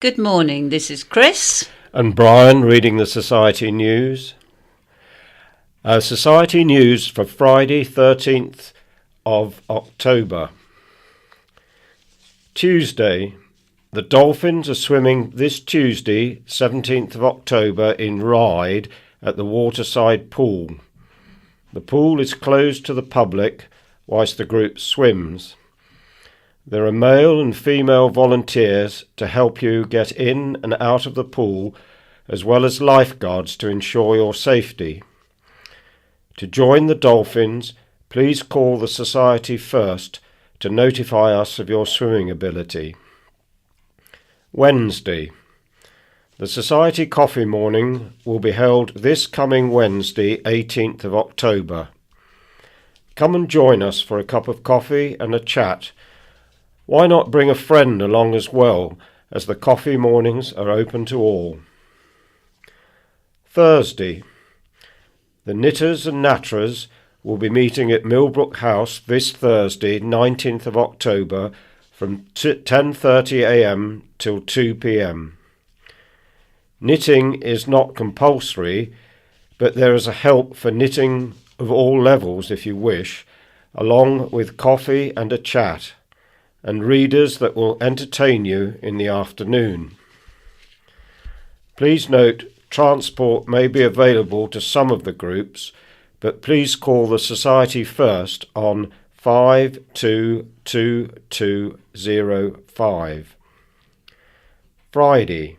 Good morning, this is Chris. And Brian reading the Society News. Society News for Friday 13th of October. Tuesday. The Dolphins are swimming this Tuesday 17th of October in Ryde at the waterside pool. The pool is closed to the public whilst the group swims. There are male and female volunteers to help you get in and out of the pool, as well as lifeguards to ensure your safety. To join the Dolphins, please call the Society first to notify us of your swimming ability. Wednesday. The Society Coffee Morning will be held this coming Wednesday, 18th of October. Come and join us for a cup of coffee and a chat. Why not bring a friend along as well, as the coffee mornings are open to all. Thursday. The Knitters and Natterers will be meeting at Millbrook House this Thursday, 19th of October, from 10:30 a.m. till 2 p.m. Knitting is not compulsory, but there is a help for knitting of all levels if you wish, along with coffee and a chat, and readers that will entertain you in the afternoon. Please note, transport may be available to some of the groups, but please call the Society first on 522205. Friday.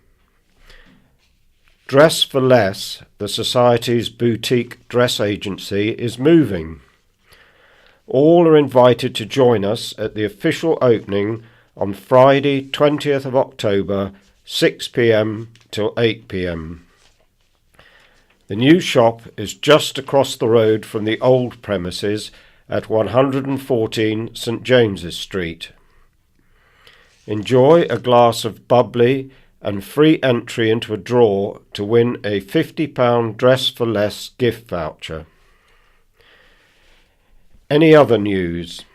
Dress for Less, the Society's boutique dress agency, is moving. All are invited to join us at the official opening on Friday 20th of October, 6 p.m. till 8 p.m. The new shop is just across the road from the old premises at 114 St James's Street. Enjoy a glass of bubbly and free entry into a draw to win a £50 Dress for Less gift voucher. Any other news?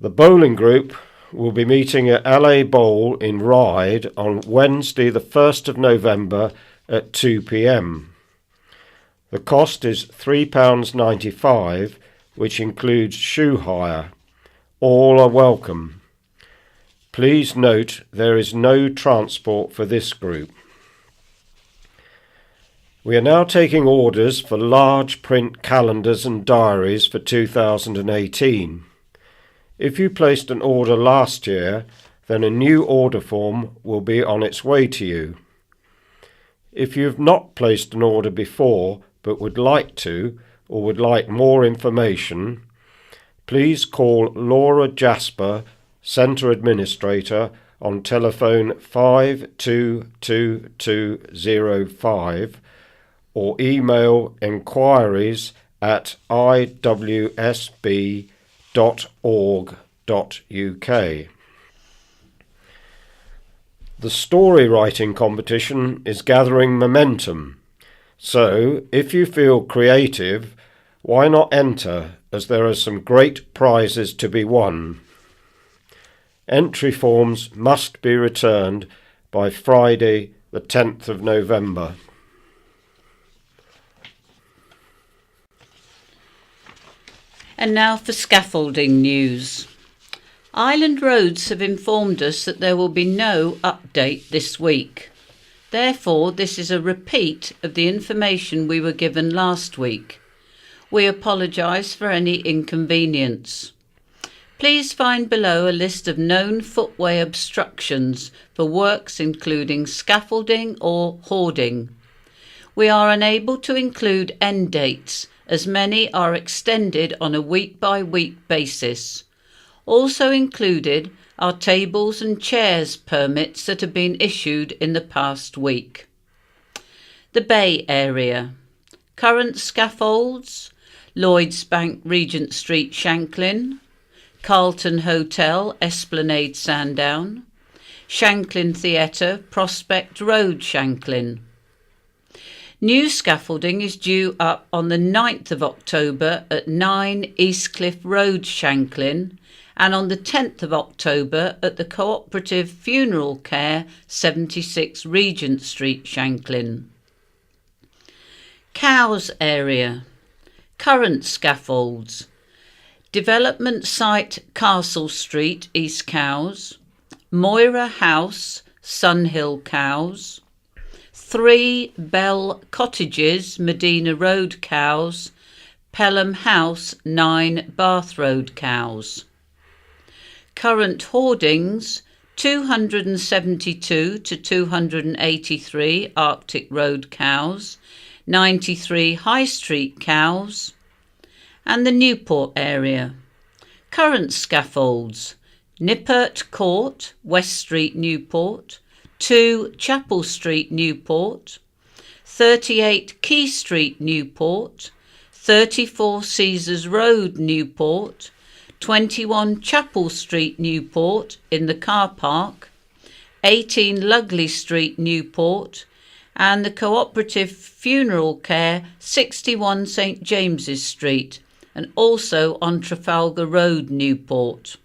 The bowling group will be meeting at LA Bowl in Ryde on Wednesday the 1st of November at 2 p.m. The cost is £3.95, which includes shoe hire. All are welcome. Please note there is no transport for this group. We are now taking orders for large print calendars and diaries for 2018. If you placed an order last year, then a new order form will be on its way to you. If you have not placed an order before but would like to, or would like more information, please call Laura Jasper, Centre Administrator, on telephone 522205 or email enquiries@iwsb.org.uk. The story writing competition is gathering momentum, so if you feel creative, why not enter, as there are some great prizes to be won. Entry forms must be returned by Friday the 10th of November. And now for scaffolding news. Island Roads have informed us that there will be no update this week. Therefore, this is a repeat of the information we were given last week. We apologise for any inconvenience. Please find below a list of known footway obstructions for works including scaffolding or hoarding. We are unable to include end dates, as many are extended on a week-by-week basis. Also included are tables and chairs permits that have been issued in the past week. The Bay area. Current scaffolds: Lloyds Bank, Regent Street, Shanklin; Carlton Hotel, Esplanade, Sandown; Shanklin Theatre, Prospect Road, Shanklin. New scaffolding is due up on the 9th of October at 9 Eastcliff Road, Shanklin, and on the 10th of October at the Cooperative Funeral Care, 76 Regent Street, Shanklin. Cowes area. Current scaffolds. Development site Castle Street, East Cowes. Moira House, Sunhill, Cowes. 3 Bell Cottages, Medina Road, Cowes. Pelham House, 9 Bath Road, Cowes. Current hoardings 272 to 283 Arctic Road, Cowes. 93 High Street, Cowes. And the Newport area. Current scaffolds: Newport Court, West Street, Newport. 2 Chapel Street, Newport. 38 Key Street, Newport. 34 Caesars Road, Newport. 21 Chapel Street, Newport, in the car park. 18 Lugley Street, Newport. And the Cooperative Funeral Care, 61 St James's Street, and also on Trafalgar Road, Newport.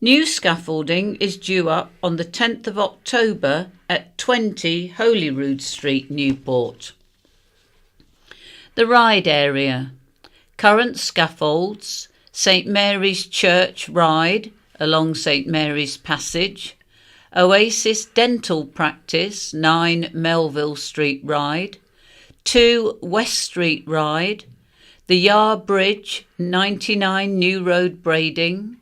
New scaffolding is due up on the 10th of October at 20 Holyrood Street, Newport. The Ryde area. Current scaffolds: St Mary's Church, Ryde, along St Mary's Passage. Oasis Dental Practice, 9 Melville Street, Ryde. 2 West Street, Ryde. The Yar Bridge, 99 New Road, Brading.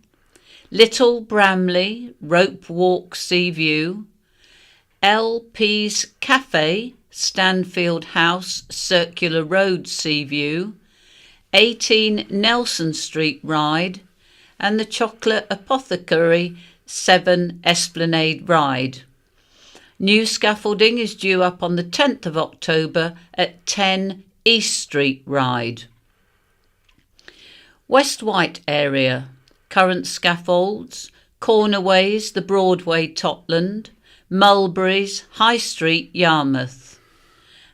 Little Bramley, Rope Walk, Seaview. LP's Cafe, Stanfield House, Circular Road, Seaview. 18 Nelson Street, Ryde. And the Chocolate Apothecary, 7 Esplanade, Ryde. New scaffolding is due up on the 10th of October at 10 East Street, Ryde. West Wight area. Current scaffolds: Cornerways, the Broadway, Totland. Mulberries, High Street, Yarmouth.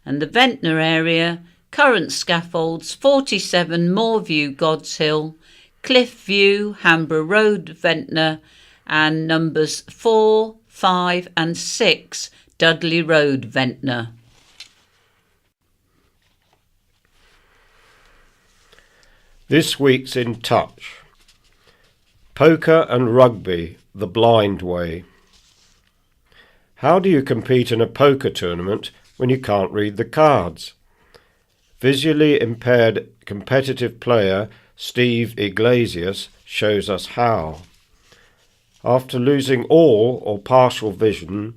And the Ventnor area. Current scaffolds: 47 Moorview, God's Hill. Cliff View, Hamborough Road, Ventnor. And numbers 4, 5 and 6 Dudley Road, Ventnor. This week's In Touch. Poker and rugby, the blind way. How do you compete in a poker tournament when you can't read the cards? Visually impaired competitive player Steve Iglesias shows us how. After losing all or partial vision,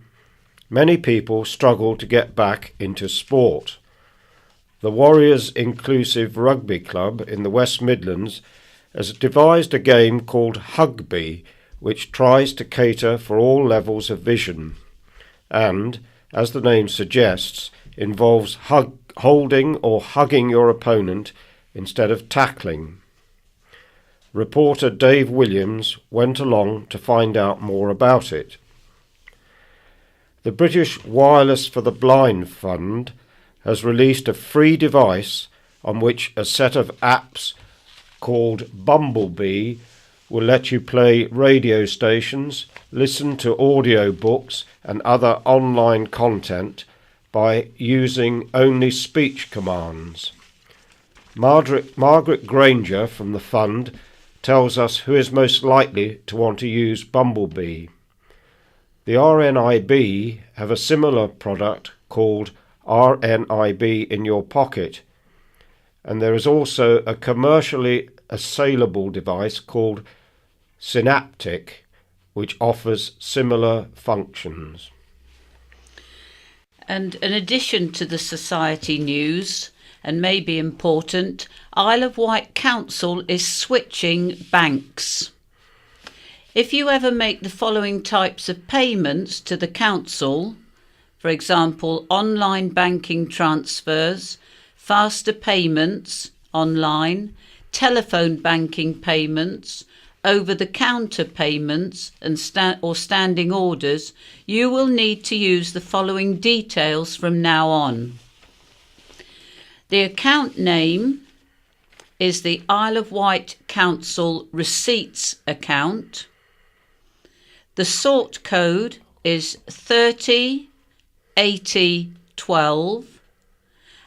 many people struggle to get back into sport. The Warriors Inclusive Rugby Club in the West Midlands has devised a game called Hugby, which tries to cater for all levels of vision and, as the name suggests, involves holding or hugging your opponent instead of tackling. Reporter Dave Williams went along to find out more about it. The British Wireless for the Blind Fund has released a free device on which a set of apps called Bumblebee will let you play radio stations, listen to audio books and other online content by using only speech commands. Margaret Granger from the fund tells us who is most likely to want to use Bumblebee. The RNIB have a similar product called RNIB in Your Pocket, and there is also a commercially assailable device called Synaptic, which offers similar functions. And in addition to the society news, and may be important, Isle of Wight Council is switching banks. If you ever make the following types of payments to the council, for example, online banking transfers, faster payments online, telephone banking payments, over-the-counter payments and standing orders, you will need to use the following details from now on. The account name, is the Isle of Wight Council receipts account. The sort code is 308012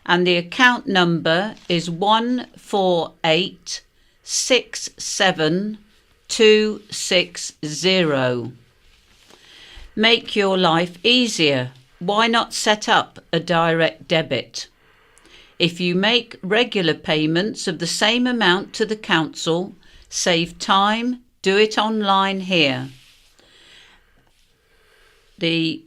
and the account number is 14867 Make your life easier. Why not set up a direct debit? If you make regular payments of the same amount to the council, save time, do it online here. The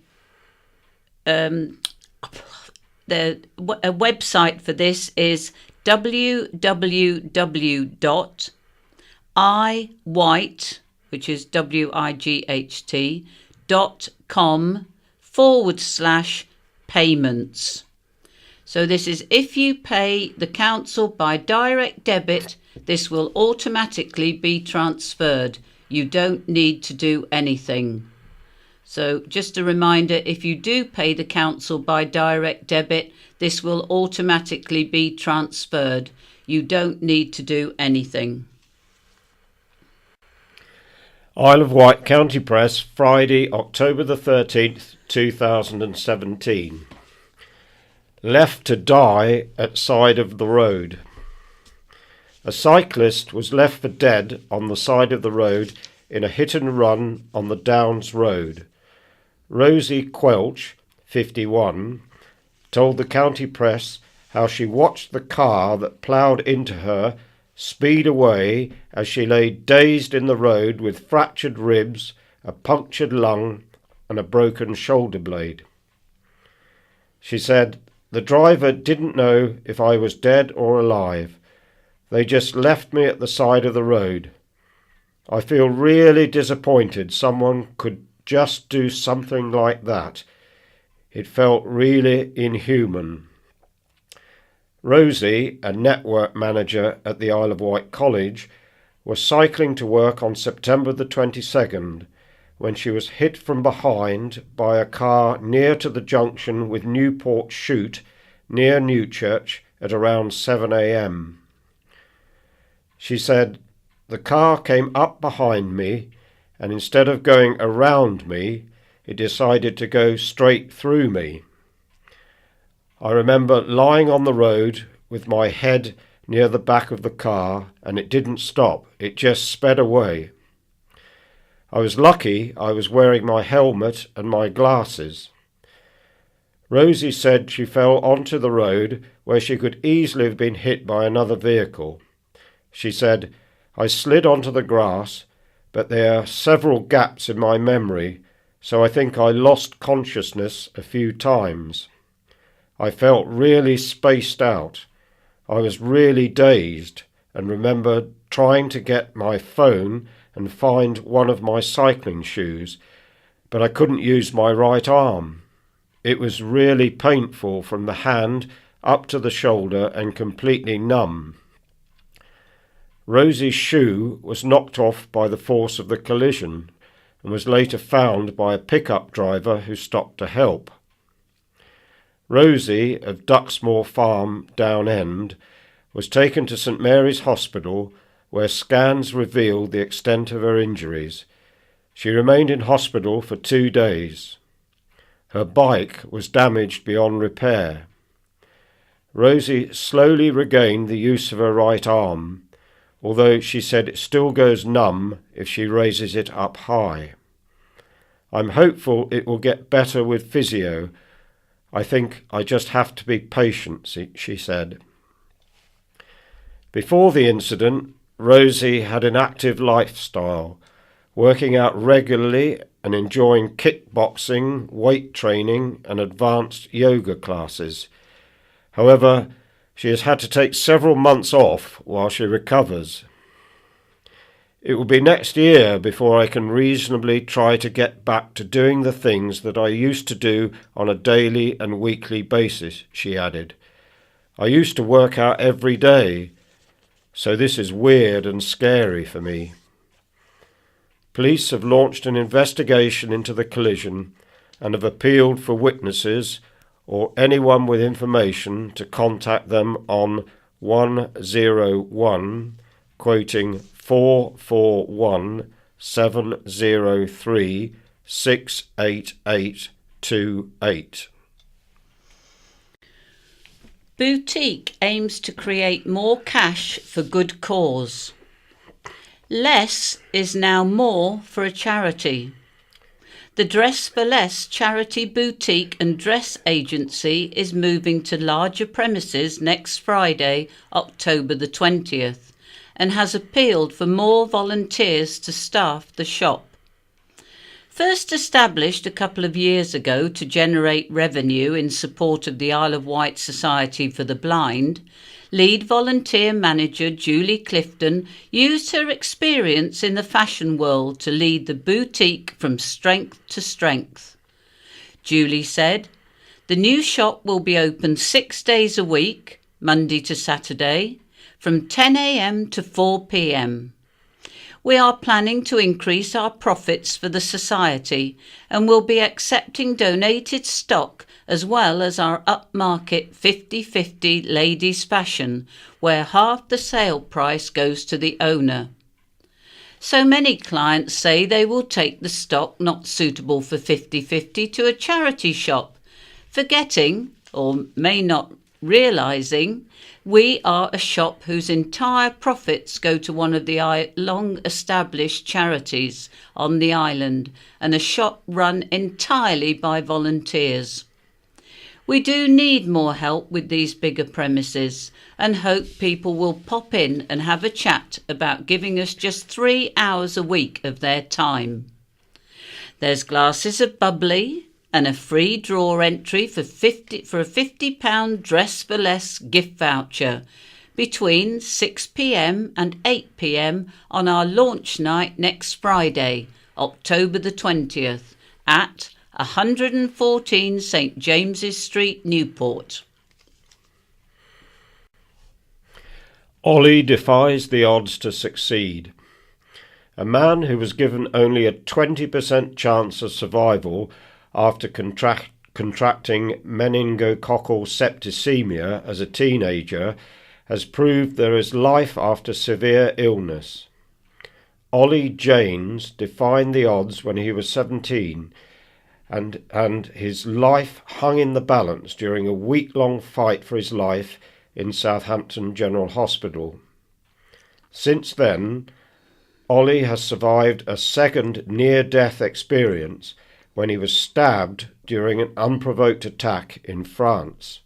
website for this is www.iwight, which is wight.com/payments. So this is if you pay the council by direct debit, this will automatically be transferred. You don't need to do anything. So just a reminder, if you do pay the council by direct debit, this will automatically be transferred. You don't need to do anything. Isle of Wight County Press, Friday, October the 13th, 2017. Left to die at side of the road. A cyclist was left for dead on the side of the road in a hit and run on the Downs Road. Rosie Quelch, 51, told the county press how she watched the car that ploughed into her speed away as she lay dazed in the road with fractured ribs, a punctured lung and a broken shoulder blade. She said, "The driver didn't know if I was dead or alive. They just left me at the side of the road. I feel really disappointed someone could just do something like that. It felt really inhuman." Rosie, a network manager at the Isle of Wight College, was cycling to work on September the 22nd when she was hit from behind by a car near to the junction with Newport Shoot near Newchurch at around 7 a.m. She said, "The car came up behind me and instead of going around me, it decided to go straight through me. I remember lying on the road with my head near the back of the car and it didn't stop, it just sped away. I was lucky I was wearing my helmet and my glasses." Rosie said she fell onto the road where she could easily have been hit by another vehicle. She said, "I slid onto the grass, but there are several gaps in my memory, so I think I lost consciousness a few times. I felt really spaced out. I was really dazed and remember trying to get my phone and find one of my cycling shoes, but I couldn't use my right arm. It was really painful from the hand up to the shoulder and completely numb." Rosie's shoe was knocked off by the force of the collision and was later found by a pickup driver who stopped to help. Rosie of Duxmoor Farm, Down End, was taken to St Mary's Hospital where scans revealed the extent of her injuries. She remained in hospital for 2 days. Her bike was damaged beyond repair. Rosie slowly regained the use of her right arm, although she said it still goes numb if she raises it up high. "I'm hopeful it will get better with physio. I think I just have to be patient," she said. Before the incident, Rosie had an active lifestyle, working out regularly and enjoying kickboxing, weight training and advanced yoga classes. However, she has had to take several months off while she recovers. "It will be next year before I can reasonably try to get back to doing the things that I used to do on a daily and weekly basis," she added. "I used to work out every day, so this is weird and scary for me." Police have launched an investigation into the collision and have appealed for witnesses or anyone with information to contact them on 101, quoting 441 703 68828. Boutique aims to create more cash for good cause. Less is now more for a charity. The Dress for Less charity boutique and dress agency is moving to larger premises next Friday, October the 20th, and has appealed for more volunteers to staff the shop. First established a couple of years ago to generate revenue in support of the Isle of Wight Society for the Blind, lead volunteer manager Julie Clifton used her experience in the fashion world to lead the boutique from strength to strength. Julie said, "The new shop will be open 6 days a week, Monday to Saturday, from 10 a.m. to 4 p.m. We are planning to increase our profits for the society and will be accepting donated stock as well as our upmarket 50/50 ladies fashion, where half the sale price goes to the owner. So many clients say they will take the stock not suitable for 50/50 to a charity shop, forgetting, or may not realising, we are a shop whose entire profits go to one of the long-established charities on the island and a shop run entirely by volunteers. We do need more help with these bigger premises and hope people will pop in and have a chat about giving us just 3 hours a week of their time. There's glasses of bubbly and a free draw entry for a £50 Dress for Less gift voucher between 6 p.m. and 8 p.m. on our launch night next Friday, October the 20th, at 114 St James's Street, Newport." Ollie defies the odds to succeed. A man who was given only a 20% chance of survival after contracting meningococcal septicemia as a teenager has proved there is life after severe illness. Ollie Janes defied the odds when he was 17 and his life hung in the balance during a week-long fight for his life in Southampton General Hospital. Since then, Ollie has survived a second near-death experience when he was stabbed during an unprovoked attack in France.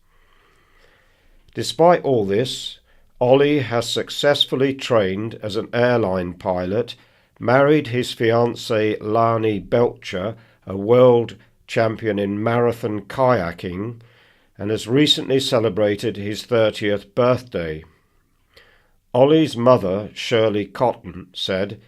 Despite all this, Ollie has successfully trained as an airline pilot, married his fiancée Lani Belcher, a world champion in marathon kayaking, and has recently celebrated his 30th birthday. Ollie's mother, Shirley Cotton, said,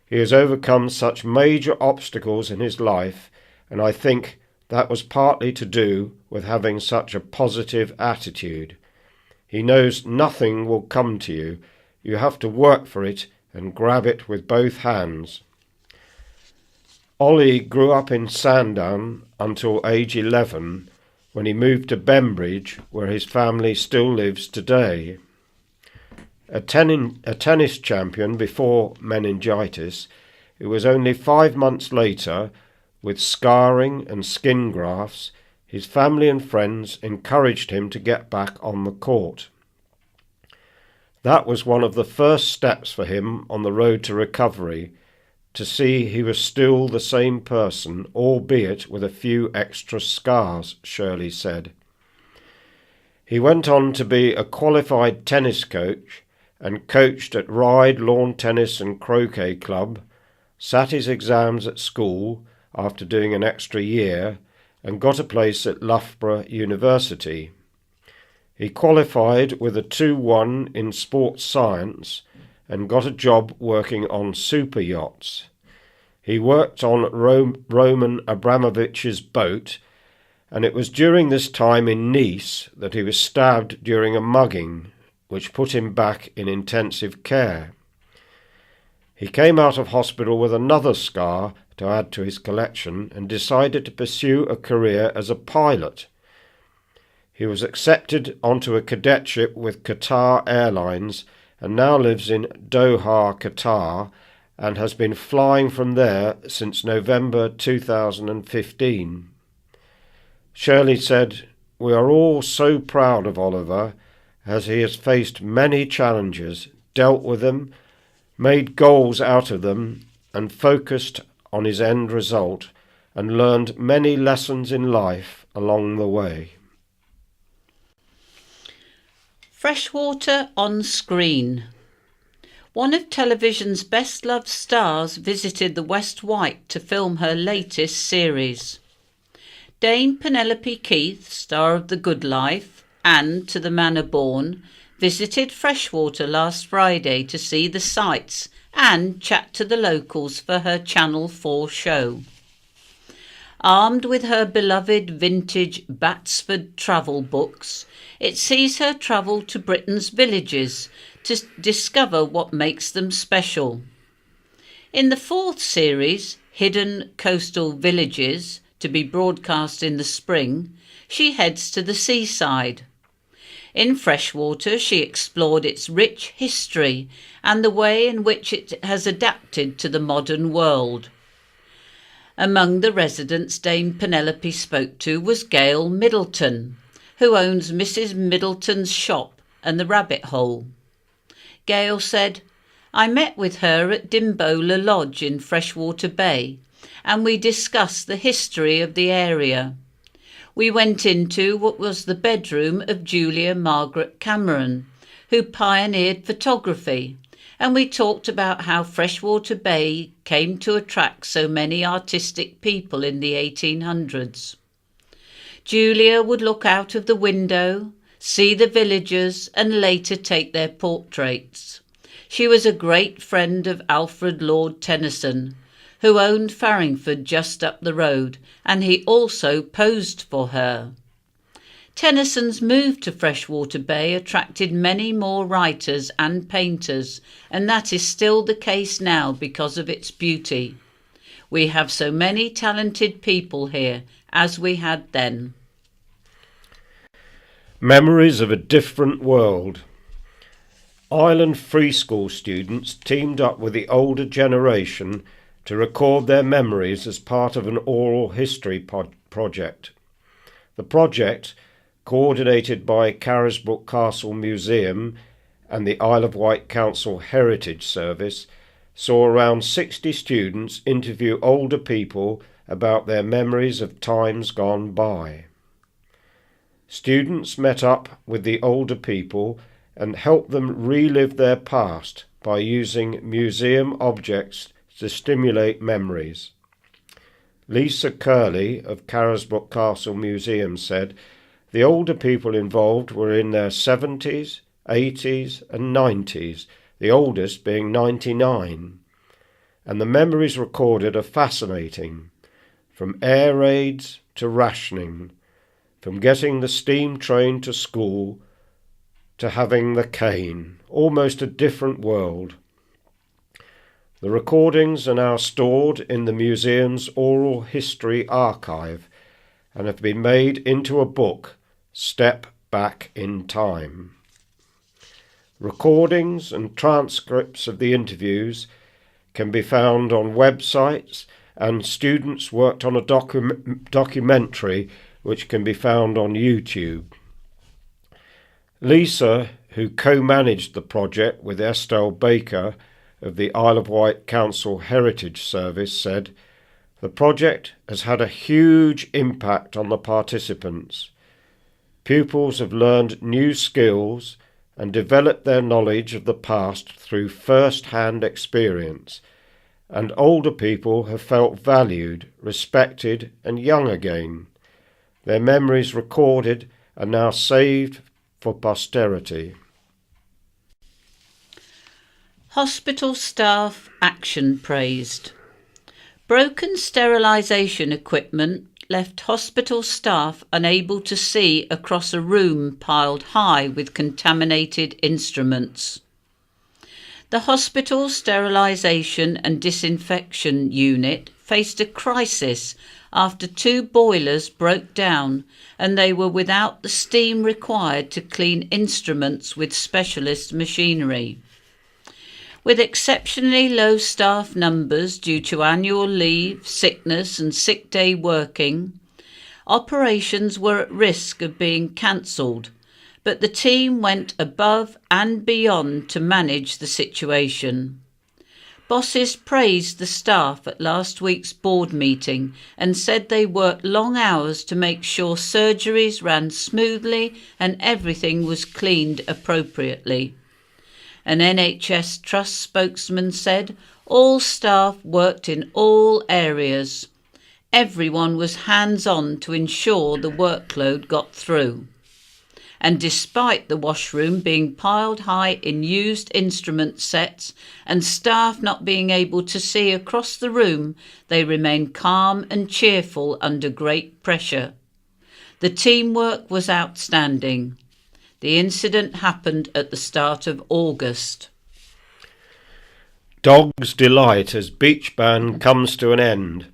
"He has overcome such major obstacles in his life, and I think that was partly to do with having such a positive attitude. He knows nothing will come to you. You have to work for it and grab it with both hands." Ollie grew up in Sandown until age 11, when he moved to Bembridge, where his family still lives today. A tennis champion before meningitis, it was only 5 months later, with scarring and skin grafts, his family and friends encouraged him to get back on the court. That was one of the first steps for him on the road to recovery, to see he was still the same person, albeit with a few extra scars, Shirley said. He went on to be a qualified tennis coach and coached at Ryde Lawn Tennis and Croquet Club, sat his exams at school after doing an extra year, and got a place at Loughborough University. He qualified with a 2-1 in sports science and got a job working on super yachts. He worked on Roman Abramovich's boat, and it was during this time in Nice that he was stabbed during a mugging, which put him back in intensive care. He came out of hospital with another scar to add to his collection and decided to pursue a career as a pilot. He was accepted onto a cadetship with Qatar Airlines and now lives in Doha, Qatar, and has been flying from there since November 2015. Shirley said, "We are all so proud of Oliver as he has faced many challenges, dealt with them, made goals out of them, and focused on his end result, and learned many lessons in life along the way." Freshwater on screen. One of television's best-loved stars visited the West Wight to film her latest series. Dame Penelope Keith, star of The Good Life and To the Manor Born, visited Freshwater last Friday to see the sights and chat to the locals for her Channel 4 show. Armed with her beloved vintage Batsford travel books, it sees her travel to Britain's villages to discover what makes them special. In the fourth series, Hidden Coastal Villages, to be broadcast in the spring, she heads to the seaside. In Freshwater, she explored its rich history and the way in which it has adapted to the modern world. Among the residents Dame Penelope spoke to was Gail Middleton, who owns Mrs. Middleton's shop and the Rabbit Hole. Gail said, "I met with her at Dimbola Lodge in Freshwater Bay, and we discussed the history of the area. We went into what was the bedroom of Julia Margaret Cameron, who pioneered photography, and we talked about how Freshwater Bay came to attract so many artistic people in the 1800s. Julia would look out of the window, see the villagers, and later take their portraits. She was a great friend of Alfred Lord Tennyson, who owned Farringford just up the road, and he also posed for her. Tennyson's move to Freshwater Bay attracted many more writers and painters, and that is still the case now because of its beauty. We have so many talented people here, as we had then." Memories of a different world. Island Free School students teamed up with the older generation to record their memories as part of an oral history project. The project, coordinated by Carisbrooke Castle Museum and the Isle of Wight Council Heritage Service, saw around 60 students interview older people about their memories of times gone by. Students met up with the older people and helped them relive their past by using museum objects to stimulate memories. Lisa Curley of Carisbrooke Castle Museum said the older people involved were in their 70s, 80s and 90s, the oldest being 99. And the memories recorded are fascinating, from air raids to rationing, from getting the steam train to school to having the cane, almost a different world. The recordings are now stored in the museum's oral history archive and have been made into a book, Step Back in Time. Recordings and transcripts of the interviews can be found on websites, and students worked on a documentary which can be found on YouTube. Lisa, who co-managed the project with Estelle Baker of the Isle of Wight Council Heritage Service, said, "The project has had a huge impact on the participants. Pupils have learned new skills and developed their knowledge of the past through first-hand experience, and older people have felt valued, respected and young again. Their memories recorded are now saved for posterity." Hospital staff action praised. Broken sterilisation equipment left hospital staff unable to see across a room piled high with contaminated instruments. The Hospital Sterilisation and Disinfection Unit faced a crisis after 2 boilers broke down and they were without the steam required to clean instruments with specialist machinery. With exceptionally low staff numbers due to annual leave, sickness and sick day working, operations were at risk of being cancelled, but the team went above and beyond to manage the situation. Bosses praised the staff at last week's board meeting and said they worked long hours to make sure surgeries ran smoothly and everything was cleaned appropriately. An NHS Trust spokesman said all staff worked in all areas. Everyone was hands-on to ensure the workload got through. And despite the washroom being piled high in used instrument sets and staff not being able to see across the room, they remained calm and cheerful under great pressure. The teamwork was outstanding. The incident happened at the start of August. Dogs delight as beach ban comes to an end.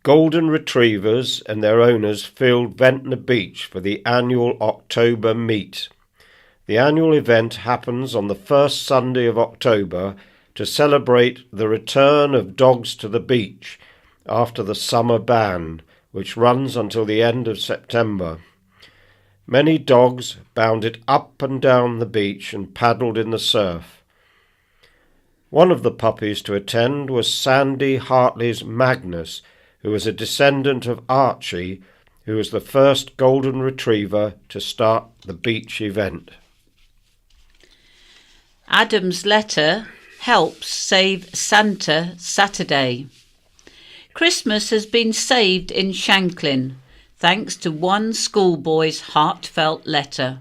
Golden retrievers and their owners filled Ventnor Beach for the annual October meet. The annual event happens on the first Sunday of October to celebrate the return of dogs to the beach after the summer ban, which runs until the end of September. Many dogs bounded up and down the beach and paddled in the surf. One of the puppies to attend was Sandy Hartley's Magnus, who was a descendant of Archie, who was the first golden retriever to start the beach event. Adam's letter helps save Santa Saturday. Christmas has been saved in Shanklin, thanks to one schoolboy's heartfelt letter.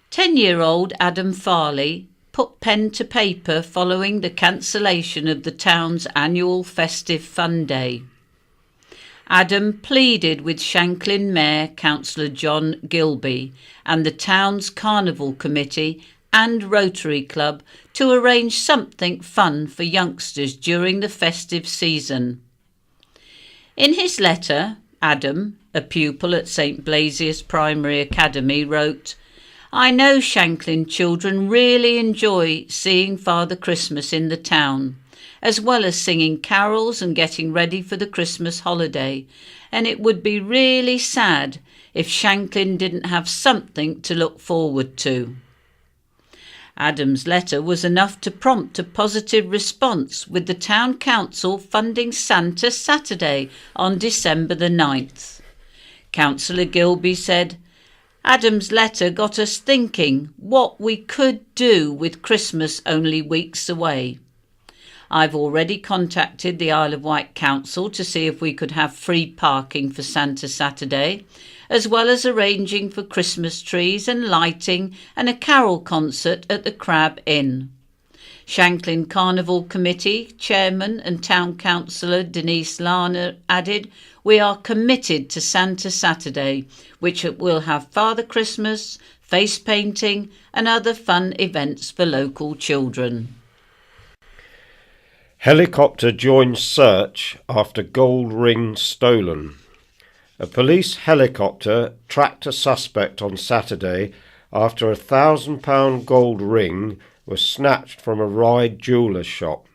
10-year-old Adam Farley put pen to paper following the cancellation of the town's annual festive fun day. Adam pleaded with Shanklin Mayor Councillor John Gilby and the town's Carnival Committee and Rotary Club to arrange something fun for youngsters during the festive season. In his letter, Adam, a pupil at St Blasius Primary Academy, wrote, "I know Shanklin children really enjoy seeing Father Christmas in the town, as well as singing carols and getting ready for the Christmas holiday, and it would be really sad if Shanklin didn't have something to look forward to." Adam's letter was enough to prompt a positive response, with the town council funding Santa Saturday on December the 9th. Councillor Gilby said, "Adam's letter got us thinking what we could do with Christmas only weeks away. I've already contacted the Isle of Wight Council to see if we could have free parking for Santa Saturday, as well as arranging for Christmas trees and lighting and a carol concert at the Crab Inn." Shanklin Carnival Committee Chairman and Town Councillor Denise Larner added, "We are committed to Santa Saturday, which will have Father Christmas, face painting and other fun events for local children." Helicopter joins search after gold ring stolen. A police helicopter tracked a suspect on Saturday after a £1,000 gold ring was snatched from a Ryde jeweller's shop.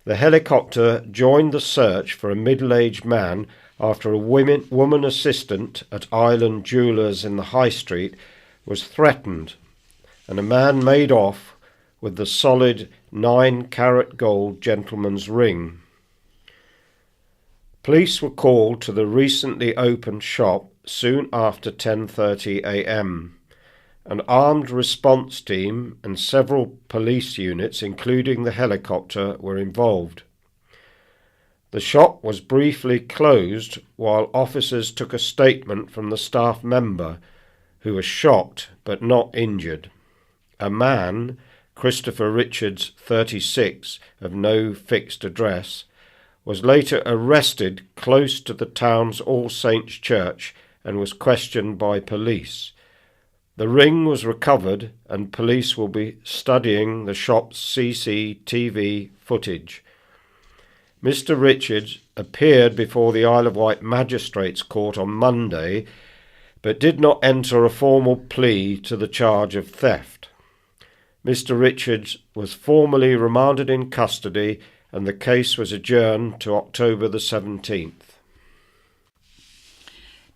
The helicopter joined the search for a middle-aged man after a woman assistant at Island Jewellers in the High Street was threatened, and a man made off with the solid 9-carat gold gentleman's ring. Police were called to the recently opened shop soon after 10:30 a.m. An armed response team and several police units, including the helicopter, were involved. The shop was briefly closed while officers took a statement from the staff member, who was shocked but not injured. A man, Christopher Richards, 36, of no fixed address, was later arrested close to the town's All Saints Church and was questioned by police. The ring was recovered and police will be studying the shop's CCTV footage. Mr. Richards appeared before the Isle of Wight Magistrates Court on Monday, but did not enter a formal plea to the charge of theft. Mr. Richards was formally remanded in custody and the case was adjourned to October the 17th.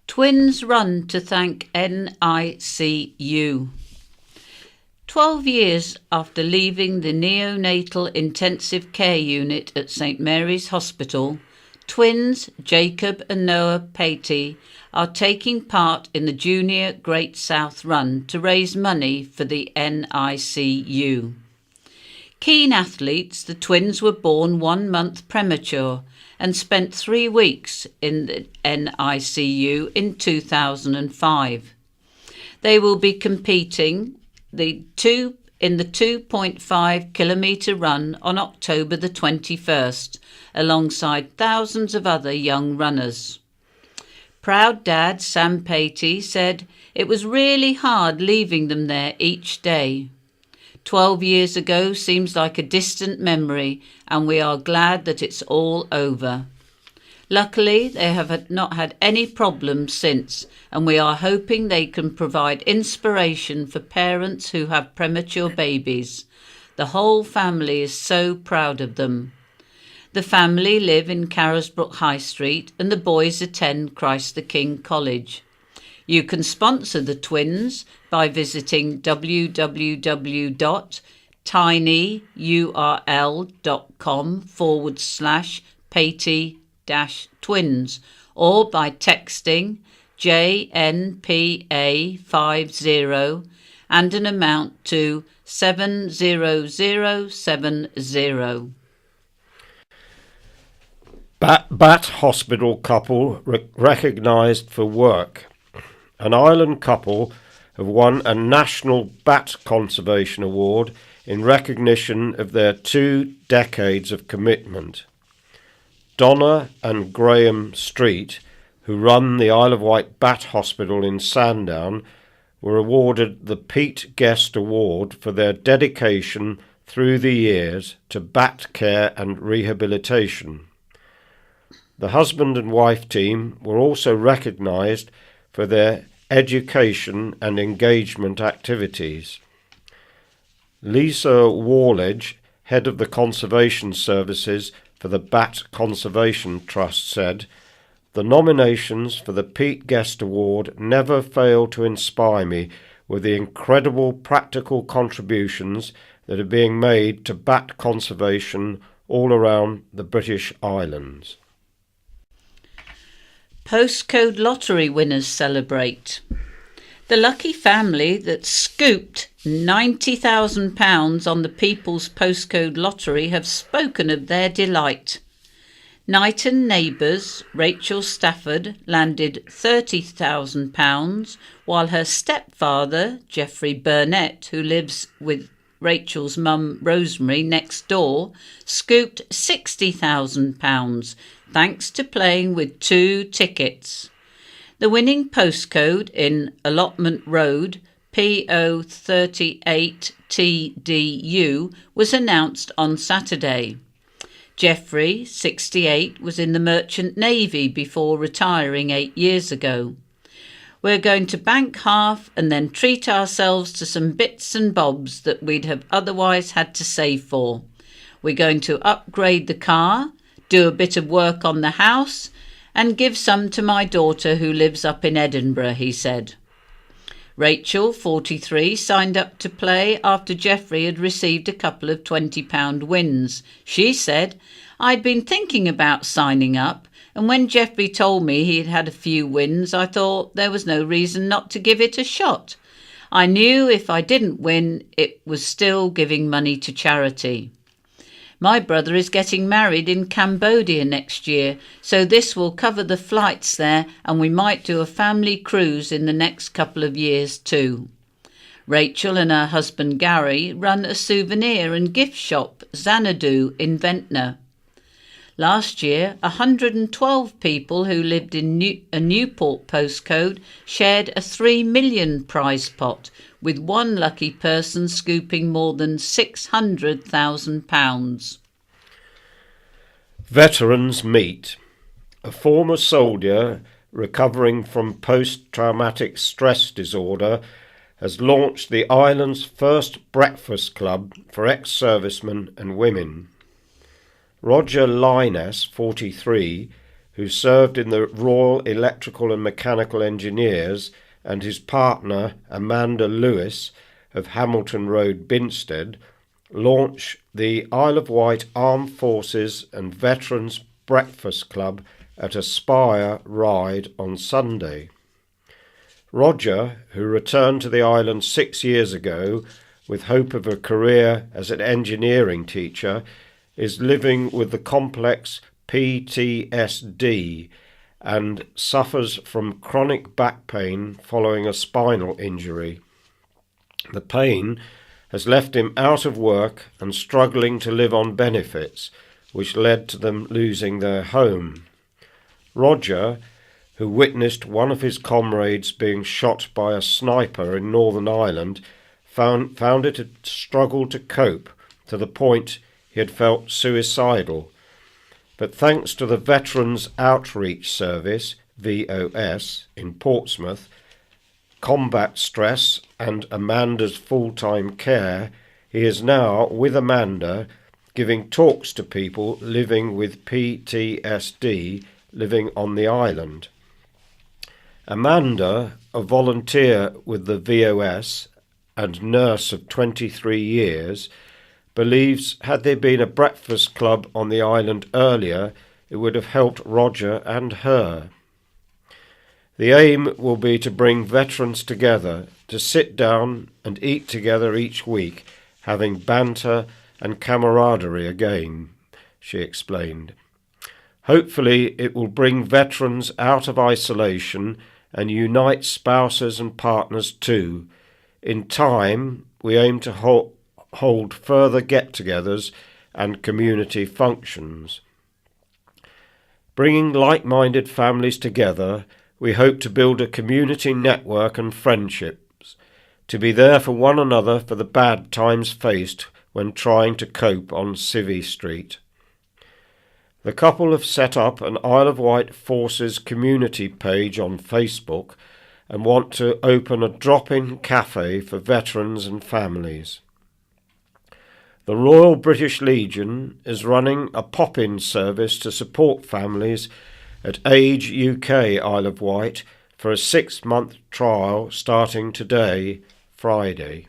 Twins run to thank NICU. 12 years after leaving the neonatal intensive care unit at St Mary's Hospital, twins Jacob and Noah Patey are taking part in the Junior Great South Run to raise money for the NICU. Keen athletes, the twins were born 1 month premature and spent 3 weeks in the NICU in 2005. They will be competing in the 2.5 kilometre run on October the 21st, alongside thousands of other young runners. Proud dad Sam Patey said it was really hard leaving them there each day. 12 years ago seems like a distant memory, and we are glad that it's all over. Luckily, they have not had any problems since, and we are hoping they can provide inspiration for parents who have premature babies. The whole family is so proud of them. The family live in Carisbrooke High Street and the boys attend Christ the King College. You can sponsor the twins by visiting www.tinyurl.com/Patey-twins or by texting JNPA50 and an amount to 70070. Bat hospital couple recognised for work. An island couple have won a National Bat Conservation Award in recognition of their 2 decades of commitment. Donna and Graham Street, who run the Isle of Wight Bat Hospital in Sandown, were awarded the Pete Guest Award for their dedication through the years to bat care and rehabilitation. The husband and wife team were also recognised for their education and engagement activities. Lisa Warledge, head of the Conservation Services for the Bat Conservation Trust, said, "The nominations for the Pete Guest Award never fail to inspire me with the incredible practical contributions that are being made to bat conservation all around the British Islands." Postcode lottery winners celebrate. The lucky family that scooped £90,000 on the People's Postcode Lottery have spoken of their delight. Knighton neighbours Rachel Stafford landed £30,000, while her stepfather, Geoffrey Burnett, who lives with Rachel's mum Rosemary next door, scooped £60,000 thanks to playing with 2 tickets. The winning postcode in Allotment Road, PO38TDU, was announced on Saturday. Geoffrey, 68, was in the Merchant Navy before retiring 8 years ago. We're going to bank half and then treat ourselves to some bits and bobs that we'd have otherwise had to save for. We're going to upgrade the car, do a bit of work on the house, and give some to my daughter who lives up in Edinburgh, he said. Rachel, 43, signed up to play after Geoffrey had received a couple of £20 wins. She said, "I'd been thinking about signing up, and when Geoffrey told me he'd had a few wins, I thought there was no reason not to give it a shot. I knew if I didn't win, it was still giving money to charity. My brother is getting married in Cambodia next year, so this will cover the flights there, and we might do a family cruise in the next couple of years too." Rachel and her husband Gary run a souvenir and gift shop, Xanadu, in Ventnor. Last year, 112 people who lived in a Newport postcode shared a £3 million prize pot, with one lucky person scooping more than £600,000. Veterans meet. A former soldier recovering from post-traumatic stress disorder has launched the island's first breakfast club for ex-servicemen and women. Roger Lyness, 43, who served in the Royal Electrical and Mechanical Engineers, and his partner Amanda Lewis of Hamilton Road, Binstead, launch the Isle of Wight Armed Forces and Veterans Breakfast Club at Aspire Ryde on Sunday. Roger, who returned to the island 6 years ago with hope of a career as an engineering teacher, is living with the complex PTSD and suffers from chronic back pain following a spinal injury. The pain has left him out of work and struggling to live on benefits, which led to them losing their home. Roger, who witnessed one of his comrades being shot by a sniper in Northern Ireland, found it a struggle to cope to the point he had felt suicidal. But thanks to the Veterans Outreach Service, VOS, in Portsmouth, combat stress and Amanda's full-time care, he is now, with Amanda, giving talks to people living with PTSD living on the island. Amanda, a volunteer with the VOS and nurse of 23 years, believes had there been a breakfast club on the island earlier, it would have helped Roger and her. The aim will be to bring veterans together, to sit down and eat together each week, having banter and camaraderie again, she explained. Hopefully it will bring veterans out of isolation and unite spouses and partners too. In time, we aim to hold further get-togethers and community functions. Bringing like-minded families together, we hope to build a community network and friendships, to be there for one another for the bad times faced when trying to cope on Civvy Street. The couple have set up an Isle of Wight Forces community page on Facebook and want to open a drop-in cafe for veterans and families. The Royal British Legion is running a pop-in service to support families at Age UK Isle of Wight for a 6-month trial starting today, Friday.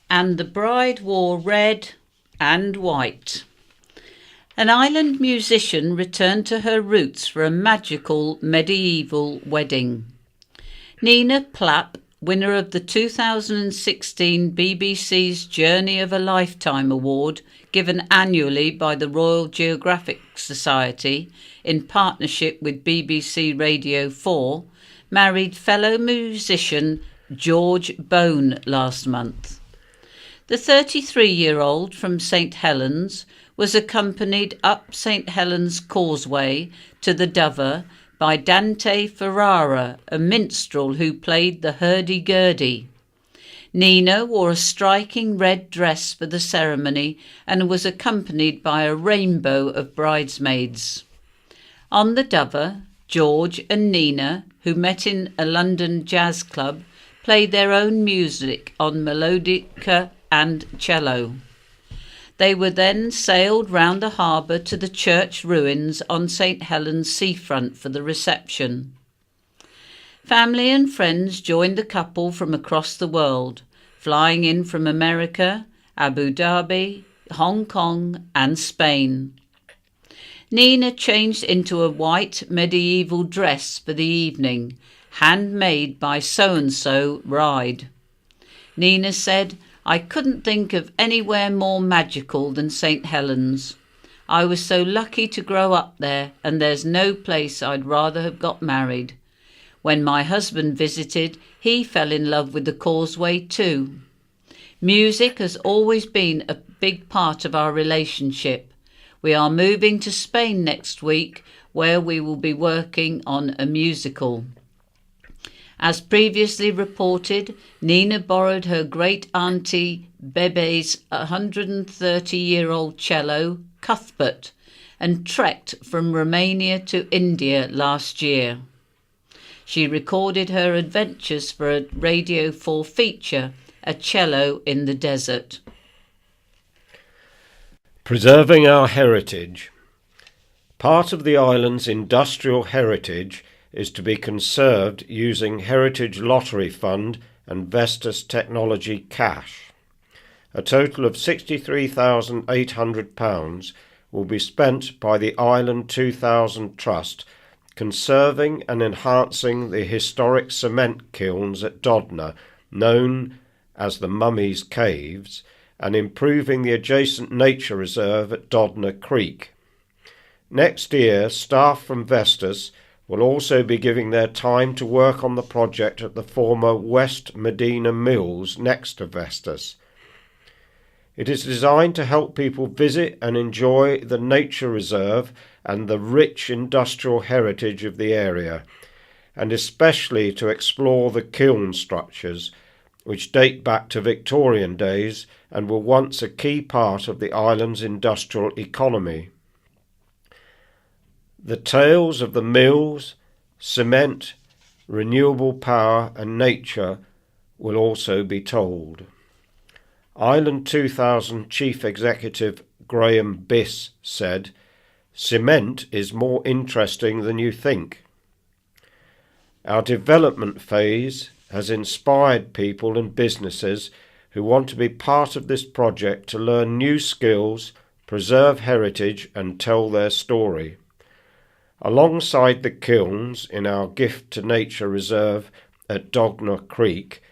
And the bride wore red and white. An island musician returned to her roots for a magical medieval wedding. Nina Plapp, winner of the 2016 BBC's Journey of a Lifetime Award, given annually by the Royal Geographic Society in partnership with BBC Radio 4, married fellow musician George Bone last month. The 33-year-old from St Helens was accompanied up St Helens Causeway to the Dover by Dante Ferrara, a minstrel who played the hurdy-gurdy. Nina wore a striking red dress for the ceremony and was accompanied by a rainbow of bridesmaids. On the Dover, George and Nina, who met in a London jazz club, played their own music on melodica and cello. They were then sailed round the harbour to the church ruins on St Helens seafront for the reception. Family and friends joined the couple from across the world, flying in from America, Abu Dhabi, Hong Kong and Spain. Nina changed into a white medieval dress for the evening, handmade by so-and-so Ride. Nina said, "I couldn't think of anywhere more magical than St Helens. I was so lucky to grow up there, and there's no place I'd rather have got married. When my husband visited, he fell in love with the Causeway too. Music has always been a big part of our relationship. We are moving to Spain next week, where we will be working on a musical." As previously reported, Nina borrowed her great-auntie Bebe's 130-year-old cello, Cuthbert and trekked from Romania to India last year. She recorded her adventures for a Radio 4 feature, A Cello in the Desert. Preserving our heritage. Part of the island's industrial heritage is to be conserved using Heritage Lottery Fund and Vestas Technology cash. A total of £63,800 will be spent by the Island 2000 Trust conserving and enhancing the historic cement kilns at Dodna, known as the Mummy's Caves, and improving the adjacent nature reserve at Dodna Creek. Next year, staff from Vestas will also be giving their time to work on the project at the former West Medina Mills next to Vestas. It is designed to help people visit and enjoy the nature reserve and the rich industrial heritage of the area, and especially to explore the kiln structures, which date back to Victorian days and were once a key part of the island's industrial economy. The tales of the mills, cement, renewable power and nature will also be told. Island 2000 Chief Executive Graham Biss said, "Cement is more interesting than you think." Our development phase has inspired people and businesses who want to be part of this project to learn new skills, preserve heritage and tell their story. Alongside the kilns in our Gift to Nature Reserve at Dodna Creek,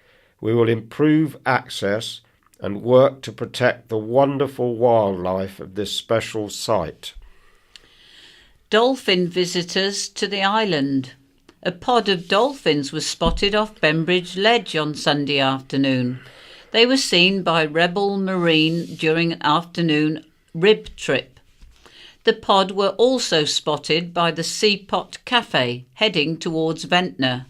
we will improve access and work to protect the wonderful wildlife of this special site. Dolphin visitors to the island. A pod of dolphins was spotted off Bembridge Ledge on Sunday afternoon. They were seen by Rebel Marine during an afternoon rib trip. The pod were also spotted by the Seapot Cafe heading towards Ventnor.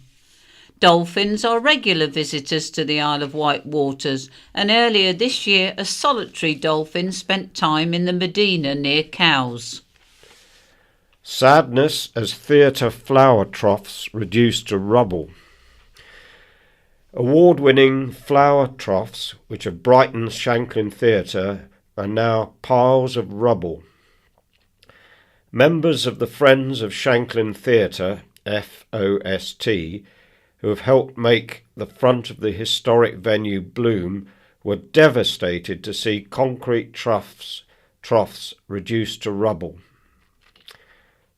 Dolphins are regular visitors to the Isle of Wight waters, and earlier this year a solitary dolphin spent time in the Medina near Cowes. Sadness as theatre flower troughs reduced to rubble. Award-winning flower troughs, which have brightened Shanklin Theatre, are now piles of rubble. Members of the Friends of Shanklin Theatre, FOST, who have helped make the front of the historic venue bloom, were devastated to see concrete troughs reduced to rubble.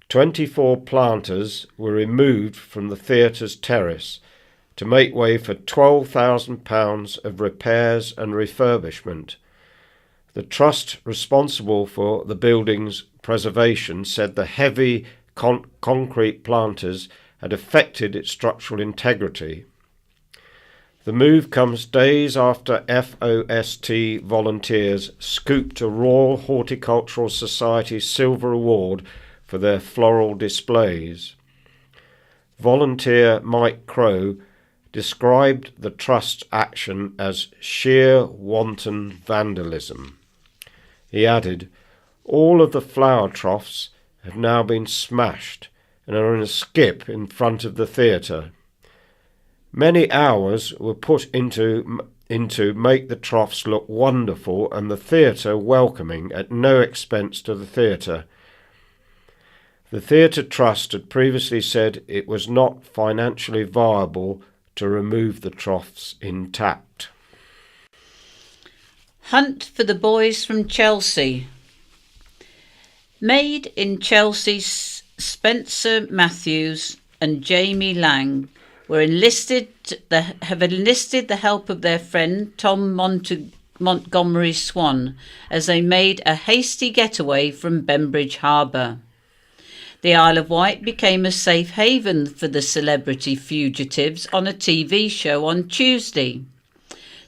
24 planters were removed from the theatre's terrace to make way for £12,000 of repairs and refurbishment. The trust responsible for the building's preservation said the heavy concrete planters had affected its structural integrity. The move comes days after FOST volunteers scooped a Royal Horticultural Society Silver Award for their floral displays. Volunteer Mike Crowe described the Trust's action as sheer wanton vandalism. He added, "All of the flower troughs have now been smashed and are in a skip in front of the theatre. Many hours were put into make the troughs look wonderful and the theatre welcoming at no expense to the theatre. The Theatre Trust had previously said it was not financially viable to remove the troughs intact." Hunt for the boys from Chelsea. Made in Chelsea, Spencer Matthews and Jamie Lang have enlisted the help of their friend Tom Montgomery Swan as they made a hasty getaway from Bembridge Harbour. The Isle of Wight became a safe haven for the celebrity fugitives on a TV show on Tuesday.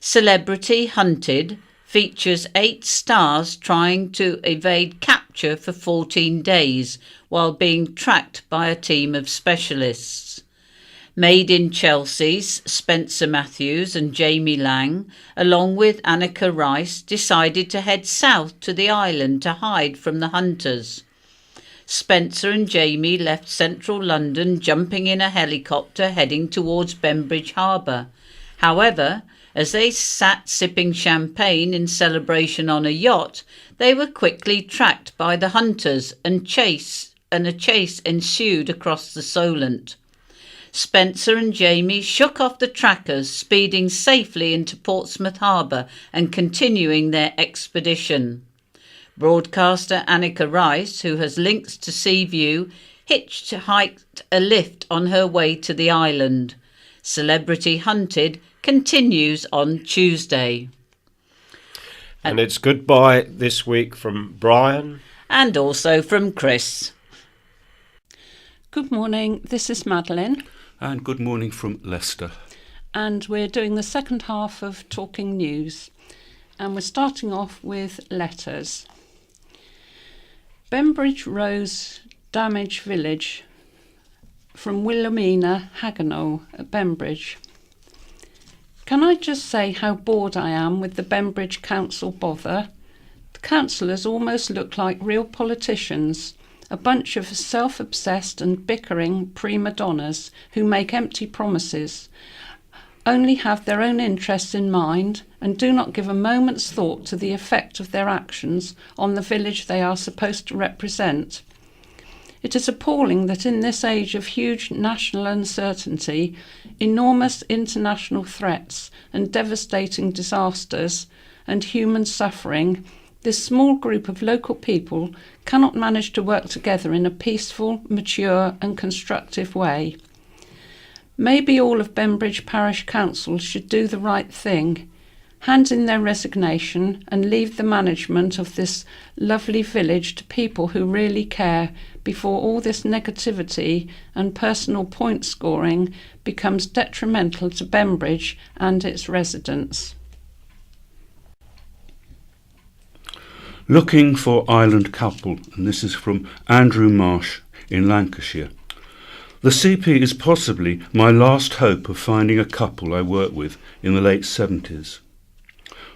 Celebrity Hunted features 8 stars trying to evade capture for 14 days while being tracked by a team of specialists. Made in Chelsea's Spencer Matthews and Jamie Lang, along with Annika Rice, decided to head south to the island to hide from the hunters. Spencer and Jamie left central London, jumping in a helicopter heading towards Bembridge Harbour. However, as they sat sipping champagne in celebration on a yacht, they were quickly tracked by the hunters and a chase ensued across the Solent. Spencer and Jamie shook off the trackers, speeding safely into Portsmouth Harbour and continuing their expedition. Broadcaster Annika Rice, who has links to Seaview, hitchhiked a lift on her way to the island. Celebrity Hunted continues on Tuesday. And it's goodbye this week from Brian. And also from Chris. Good morning, this is Madeline. And good morning from Leicester. And we're doing the second half of Talking News. And we're starting off with letters. Bembridge Rose Damage Village from Wilhelmina Hagenol at Bembridge. Can I just say how bored I am with the Bembridge Council bother? The councillors almost look like real politicians, a bunch of self-obsessed and bickering prima donnas who make empty promises, only have their own interests in mind and do not give a moment's thought to the effect of their actions on the village they are supposed to represent. It is appalling that in this age of huge national uncertainty, enormous international threats and devastating disasters and human suffering, this small group of local people cannot manage to work together in a peaceful, mature and constructive way. Maybe all of Bembridge Parish Council should do the right thing, hand in their resignation and leave the management of this lovely village to people who really care before all this negativity and personal point scoring becomes detrimental to Bembridge and its residents. Looking for island couple, and this is from Andrew Marsh in Lancashire. The CP is possibly my last hope of finding a couple I worked with in the late 70s.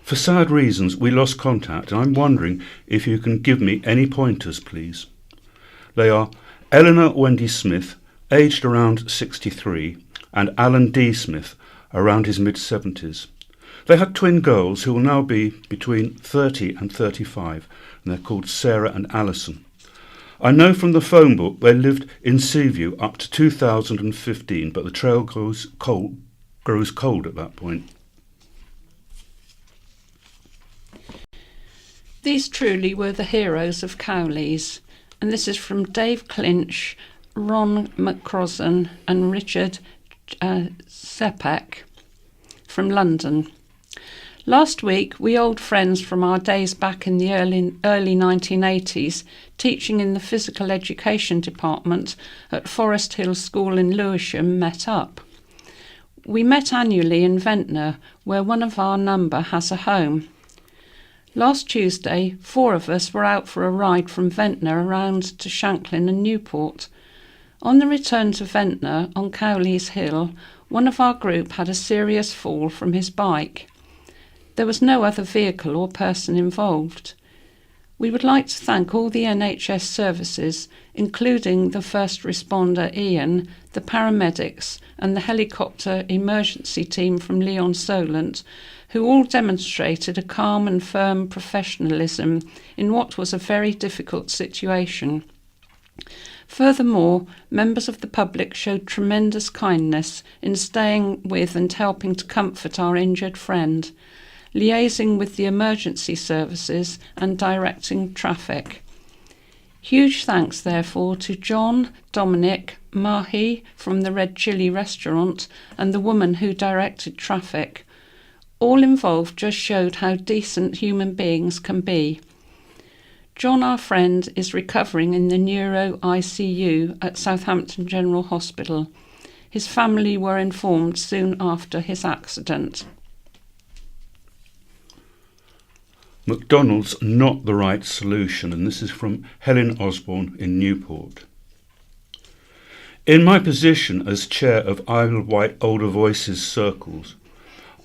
For sad reasons, we lost contact, and I'm wondering if you can give me any pointers, please. They are Eleanor Wendy Smith, aged around 63, and Alan D. Smith, around his mid-70s. They had twin girls who will now be between 30 and 35, and they're called Sarah and Alison. I know from the phone book they lived in Seaview up to 2015, but the trail grows cold at that point. These truly were the heroes of Cowleys, and this is from Dave Clinch, Ron McCrossan and Richard Sepek from London. Last week, we old friends from our days back in the early 1980s, teaching in the physical education department at Forest Hill School in Lewisham, met up. We met annually in Ventnor, where one of our number has a home. Last Tuesday, 4 of us were out for a ride from Ventnor around to Shanklin and Newport. On the return to Ventnor on Cowleys Hill, one of our group had a serious fall from his bike. There was no other vehicle or person involved. We would like to thank all the NHS services, including the first responder Ian, the paramedics and the helicopter emergency team from Lyon Solent, who all demonstrated a calm and firm professionalism in what was a very difficult situation. Furthermore, members of the public showed tremendous kindness in staying with and helping to comfort our injured friend, liaising with the emergency services and directing traffic. Huge thanks, therefore, to John, Dominic, Mahi from the Red Chili restaurant and the woman who directed traffic. All involved just showed how decent human beings can be. John, our friend, is recovering in the Neuro ICU at Southampton General Hospital. His family were informed soon after his accident. McDonalds not the right solution, and this is from Helen Osborne in Newport. In my position as chair of Isle of Wight Older Voices Circles,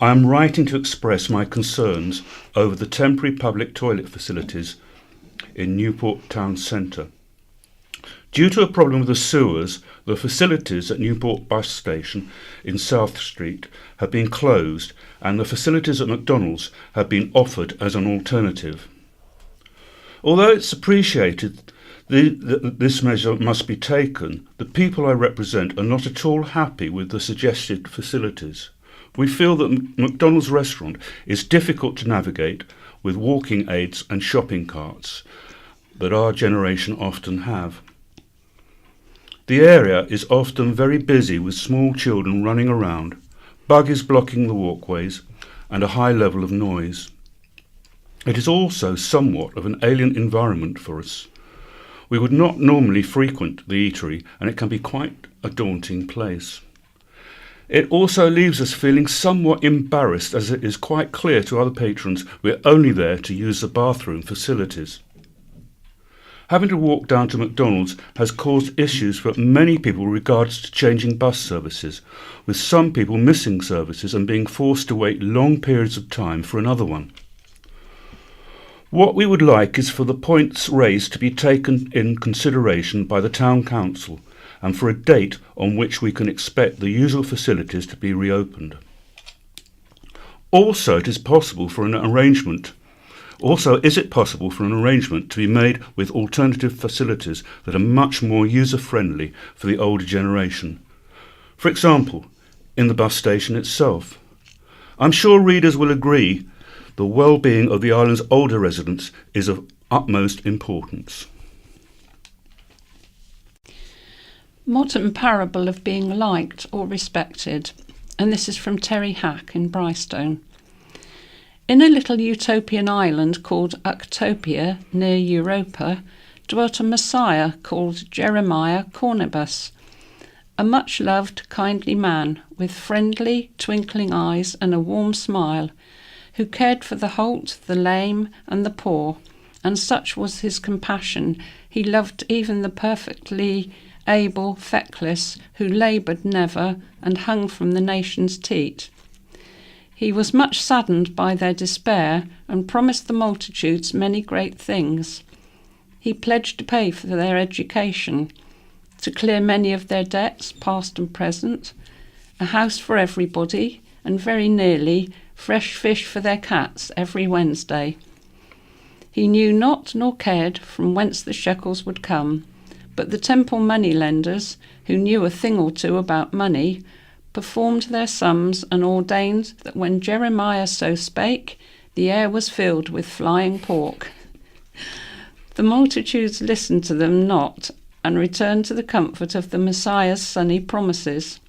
I am writing to express my concerns over the temporary public toilet facilities in Newport town centre. Due to a problem with the sewers, the facilities at Newport bus station in South Street have been closed and the facilities at McDonalds have been offered as an alternative. Although it's appreciated this measure must be taken, the people I represent are not at all happy with the suggested facilities. We feel that McDonald's restaurant is difficult to navigate with walking aids and shopping carts that our generation often have. The area is often very busy with small children running around, buggies blocking the walkways, and a high level of noise. It is also somewhat of an alien environment for us. We would not normally frequent the eatery, and it can be quite a daunting place. It also leaves us feeling somewhat embarrassed, as it is quite clear to other patrons we're only there to use the bathroom facilities. Having to walk down to McDonald's has caused issues for many people with regards to changing bus services, with some people missing services and being forced to wait long periods of time for another one. What we would like is for the points raised to be taken in consideration by the Town Council and for a date on which we can expect the usual facilities to be reopened. Also, is it possible for an arrangement to be made with alternative facilities that are much more user-friendly for the older generation? For example, in the bus station itself. I'm sure readers will agree the well-being of the island's older residents is of utmost importance. Modern parable of being liked or respected, and this is from Terry Hack in Brystone. In a little utopian island called Uctopia near Europa dwelt a Messiah called Jeremiah Cornebus, a much-loved, kindly man with friendly, twinkling eyes and a warm smile, who cared for the halt, the lame, and the poor, and such was his compassion, he loved even the perfectly able, feckless, who laboured never and hung from the nation's teat. He was much saddened by their despair and promised the multitudes many great things. He pledged to pay for their education, to clear many of their debts, past and present, a house for everybody, and very nearly fresh fish for their cats every Wednesday. He knew not nor cared from whence the shekels would come, but the temple money-lenders, who knew a thing or two about money, performed their sums and ordained that when Jeremiah so spake, the air was filled with flying pork. The multitudes listened to them not, and returned to the comfort of the Messiah's sunny promises.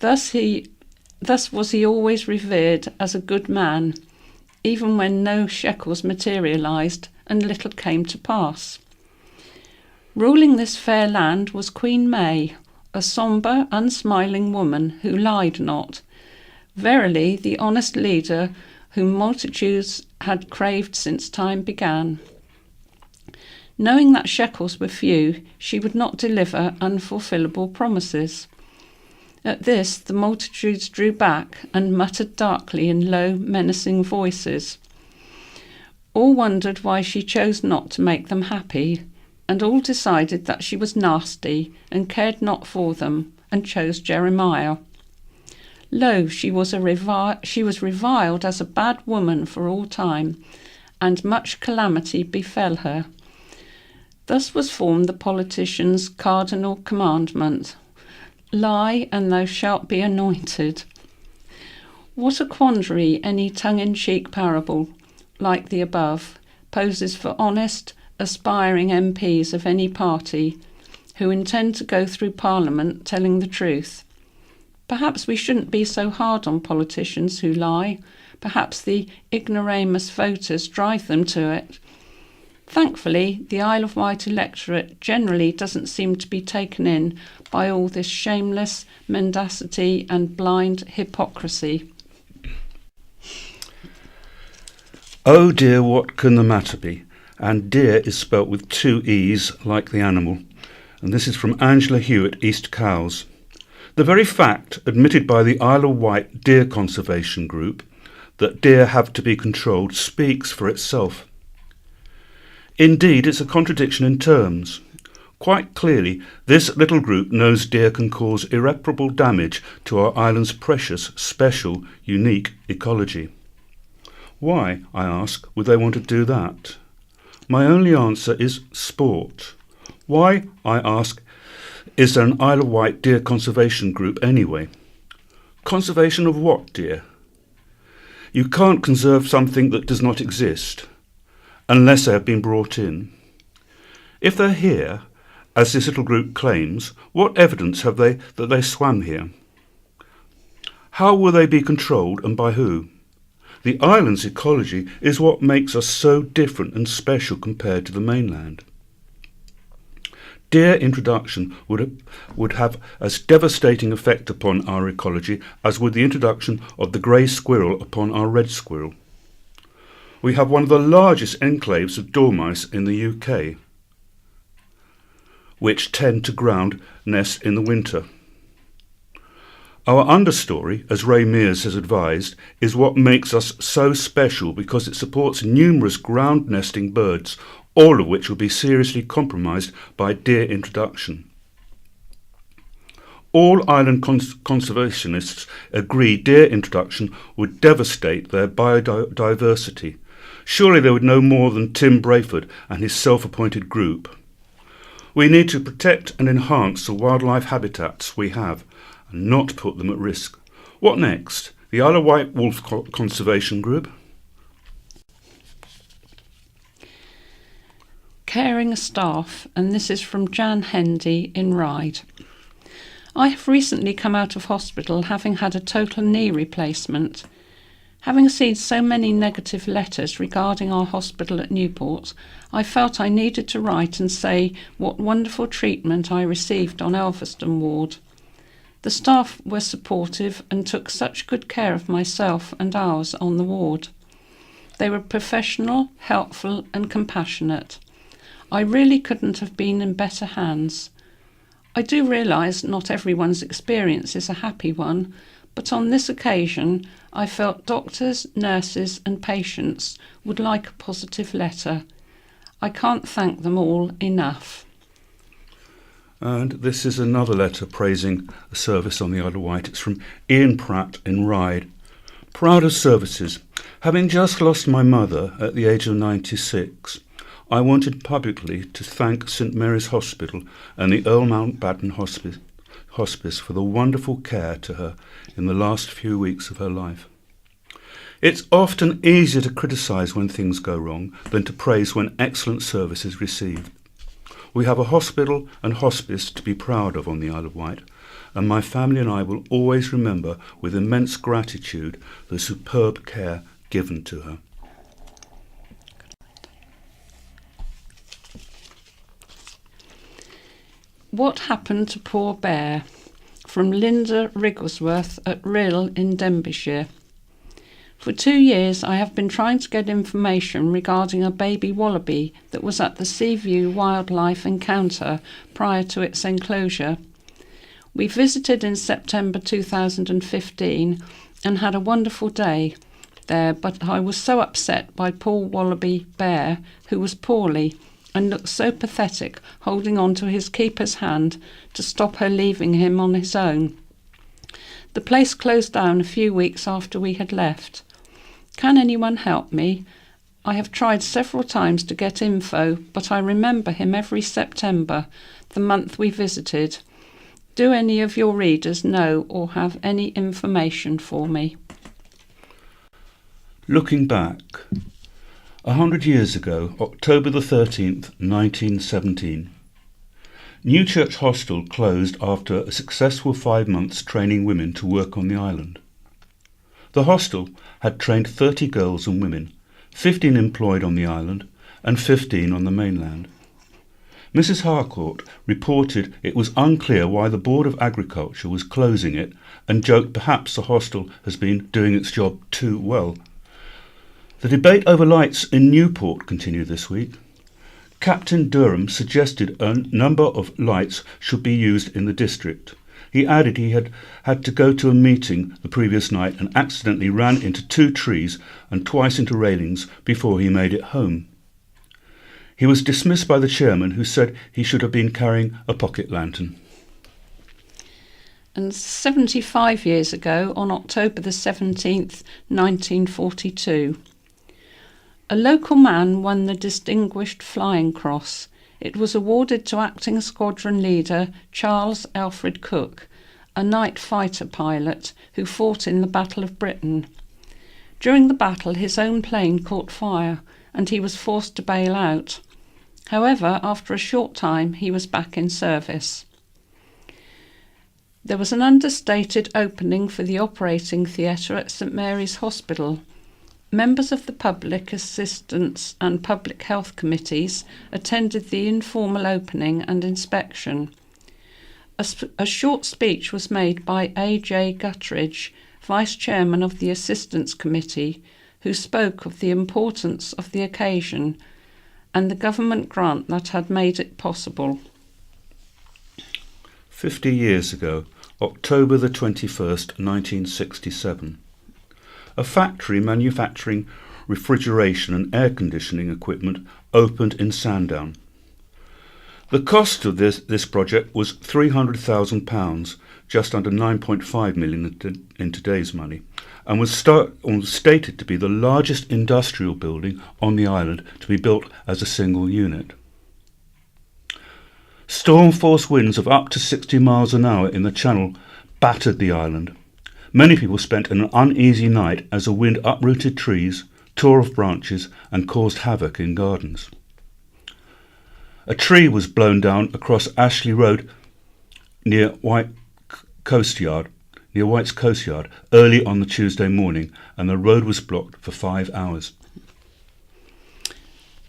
Thus was he always revered as a good man, even when no shekels materialised and little came to pass. Ruling this fair land was Queen May, a sombre, unsmiling woman who lied not. Verily, the honest leader whom multitudes had craved since time began. Knowing that shekels were few, she would not deliver unfulfillable promises. At this, the multitudes drew back and muttered darkly in low, menacing voices. All wondered why she chose not to make them happy, and all decided that she was nasty and cared not for them, and chose Jeremiah. Lo, she was reviled as a bad woman for all time, and much calamity befell her. Thus was formed the politician's cardinal commandment: lie, and thou shalt be anointed. What a quandary any tongue-in-cheek parable, like the above, poses for honest, aspiring MPs of any party who intend to go through Parliament telling the truth. Perhaps we shouldn't be so hard on politicians who lie. Perhaps the ignoramus voters drive them to it. Thankfully, the Isle of Wight electorate generally doesn't seem to be taken in by all this shameless mendacity and blind hypocrisy. Oh dear, what can the matter be? And dear is spelt with two E's, like the animal, and this is from Angela Hewitt, East Cowes. The very fact, admitted by the Isle of Wight Deer Conservation Group, that deer have to be controlled speaks for itself. Indeed, it's a contradiction in terms. Quite clearly, this little group knows deer can cause irreparable damage to our island's precious, special, unique ecology. Why, I ask, would they want to do that? My only answer is sport. Why, I ask, is there an Isle of Wight Deer Conservation Group anyway? Conservation of what, dear? You can't conserve something that does not exist, unless they have been brought in. If they're here, as this little group claims, what evidence have they that they swam here? How will they be controlled and by who? The island's ecology is what makes us so different and special compared to the mainland. Deer introduction would have as devastating effect upon our ecology as would the introduction of the grey squirrel upon our red squirrel. We have one of the largest enclaves of dormice in the UK, which tend to ground nest in the winter. Our understory, as Ray Mears has advised, is what makes us so special because it supports numerous ground nesting birds, all of which will be seriously compromised by deer introduction. All island conservationists agree deer introduction would devastate their biodiversity. Surely they would know more than Tim Brayford and his self-appointed group. We need to protect and enhance the wildlife habitats we have and not put them at risk. What next? The Isle of Wight Wolf Conservation Group? Caring staff, and this is from Jan Hendy in Ryde. I have recently come out of hospital having had a total knee replacement. Having seen so many negative letters regarding our hospital at Newport, I felt I needed to write and say what wonderful treatment I received on Elverston ward. The staff were supportive and took such good care of myself and ours on the ward. They were professional, helpful and compassionate. I really couldn't have been in better hands. I do realise not everyone's experience is a happy one, but on this occasion I felt doctors, nurses and patients would like a positive letter. I can't thank them all enough. And this is another letter praising the service on the Isle of Wight. It's from Ian Pratt in Ryde. Proud of services. Having just lost my mother at the age of 96, I wanted publicly to thank St Mary's Hospital and the Earl Mountbatten Hospice for the wonderful care to her in the last few weeks of her life. It's often easier to criticise when things go wrong than to praise when excellent service is received. We have a hospital and hospice to be proud of on the Isle of Wight, and my family and I will always remember with immense gratitude the superb care given to her. What happened to poor Bear? From Linda Wrigglesworth at Rill in Denbighshire. For 2 years I have been trying to get information regarding a baby wallaby that was at the Seaview Wildlife Encounter prior to its enclosure. We visited in September 2015 and had a wonderful day there, but I was so upset by poor wallaby Bear, who was poorly and looked so pathetic holding on to his keeper's hand to stop her leaving him on his own. The place closed down a few weeks after we had left. Can anyone help me? I have tried several times to get info, but I remember him every September, the month we visited. Do any of your readers know or have any information for me? Looking back, 100 years ago, October the 13th, 1917, Newchurch Hostel closed after a successful 5 months training women to work on the island. The hostel had trained 30 girls and women, 15 employed on the island and 15 on the mainland. Mrs. Harcourt reported it was unclear why the Board of Agriculture was closing it and joked perhaps the hostel has been doing its job too well. The debate over lights in Newport continued this week. Captain Durham suggested a number of lights should be used in the district. He added he had to go to a meeting the previous night and accidentally ran into 2 trees and twice into railings before he made it home. He was dismissed by the chairman, who said he should have been carrying a pocket lantern. And 75 years ago, on October the 17th, 1942, a local man won the Distinguished Flying Cross. It was awarded to acting squadron leader Charles Alfred Cook, a night fighter pilot who fought in the Battle of Britain. During the battle, his own plane caught fire and he was forced to bail out. However, after a short time, he was back in service. There was an understated opening for the operating theatre at St Mary's Hospital. Members of the public assistance and public health committees attended the informal opening and inspection. A short speech was made by A.J. Guttridge, Vice Chairman of the Assistance Committee, who spoke of the importance of the occasion and the government grant that had made it possible. 50 years ago, October the 21st, 1967. A factory manufacturing refrigeration and air conditioning equipment opened in Sandown. The cost of this project was £300,000, just under 9.5 million in today's money, and was stated to be the largest industrial building on the island to be built as a single unit. Storm force winds of up to 60 miles an hour in the Channel battered the island. Many people spent an uneasy night as the wind uprooted trees, tore off branches and caused havoc in gardens. A tree was blown down across Ashley Road near White's Coast Yard early on the Tuesday morning, and the road was blocked for 5 hours.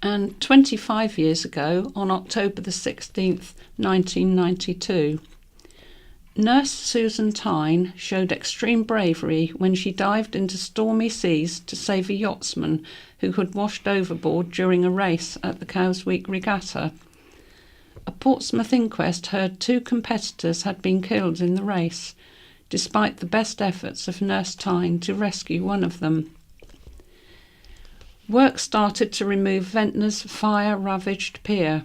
And 25 years ago, on October the 16th, 1992, Nurse Susan Tyne showed extreme bravery when she dived into stormy seas to save a yachtsman who had washed overboard during a race at the Cowsweek Regatta. A Portsmouth inquest heard 2 competitors had been killed in the race, despite the best efforts of Nurse Tyne to rescue one of them. Work started to remove Ventnor's fire-ravaged pier.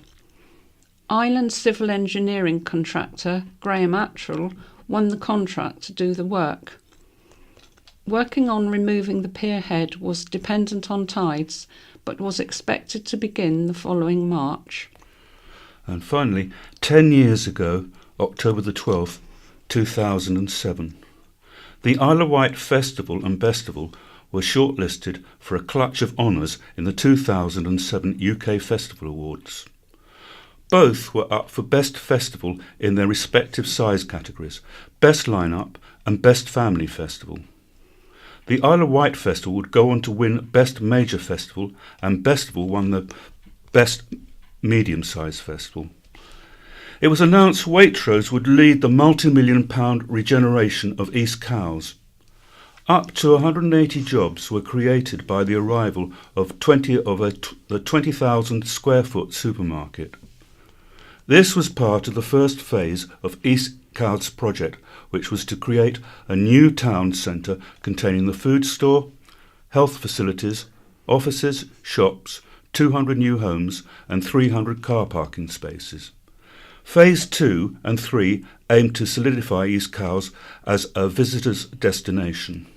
Island civil engineering contractor Graham Attrell won the contract to do the work. Working on removing the pier head was dependent on tides, but was expected to begin the following March. And finally, 10 years ago, October the 12th, 2007, the Isle of Wight Festival and Bestival were shortlisted for a clutch of honours in the 2007 UK Festival Awards. Both were up for Best Festival in their respective size categories, Best Line-Up and Best Family Festival. The Isle of Wight Festival would go on to win Best Major Festival, and Bestival won the Best Medium-Sized Festival. It was announced Waitrose would lead the multi-million-pound regeneration of East Cowes. Up to 180 jobs were created by the arrival of the 20,000 square foot supermarket. This was part of the first phase of East Cowes project, which was to create a new town centre containing the food store, health facilities, offices, shops, 200 new homes and 300 car parking spaces. Phase 2 and 3 aimed to solidify East Cowes as a visitor's destination.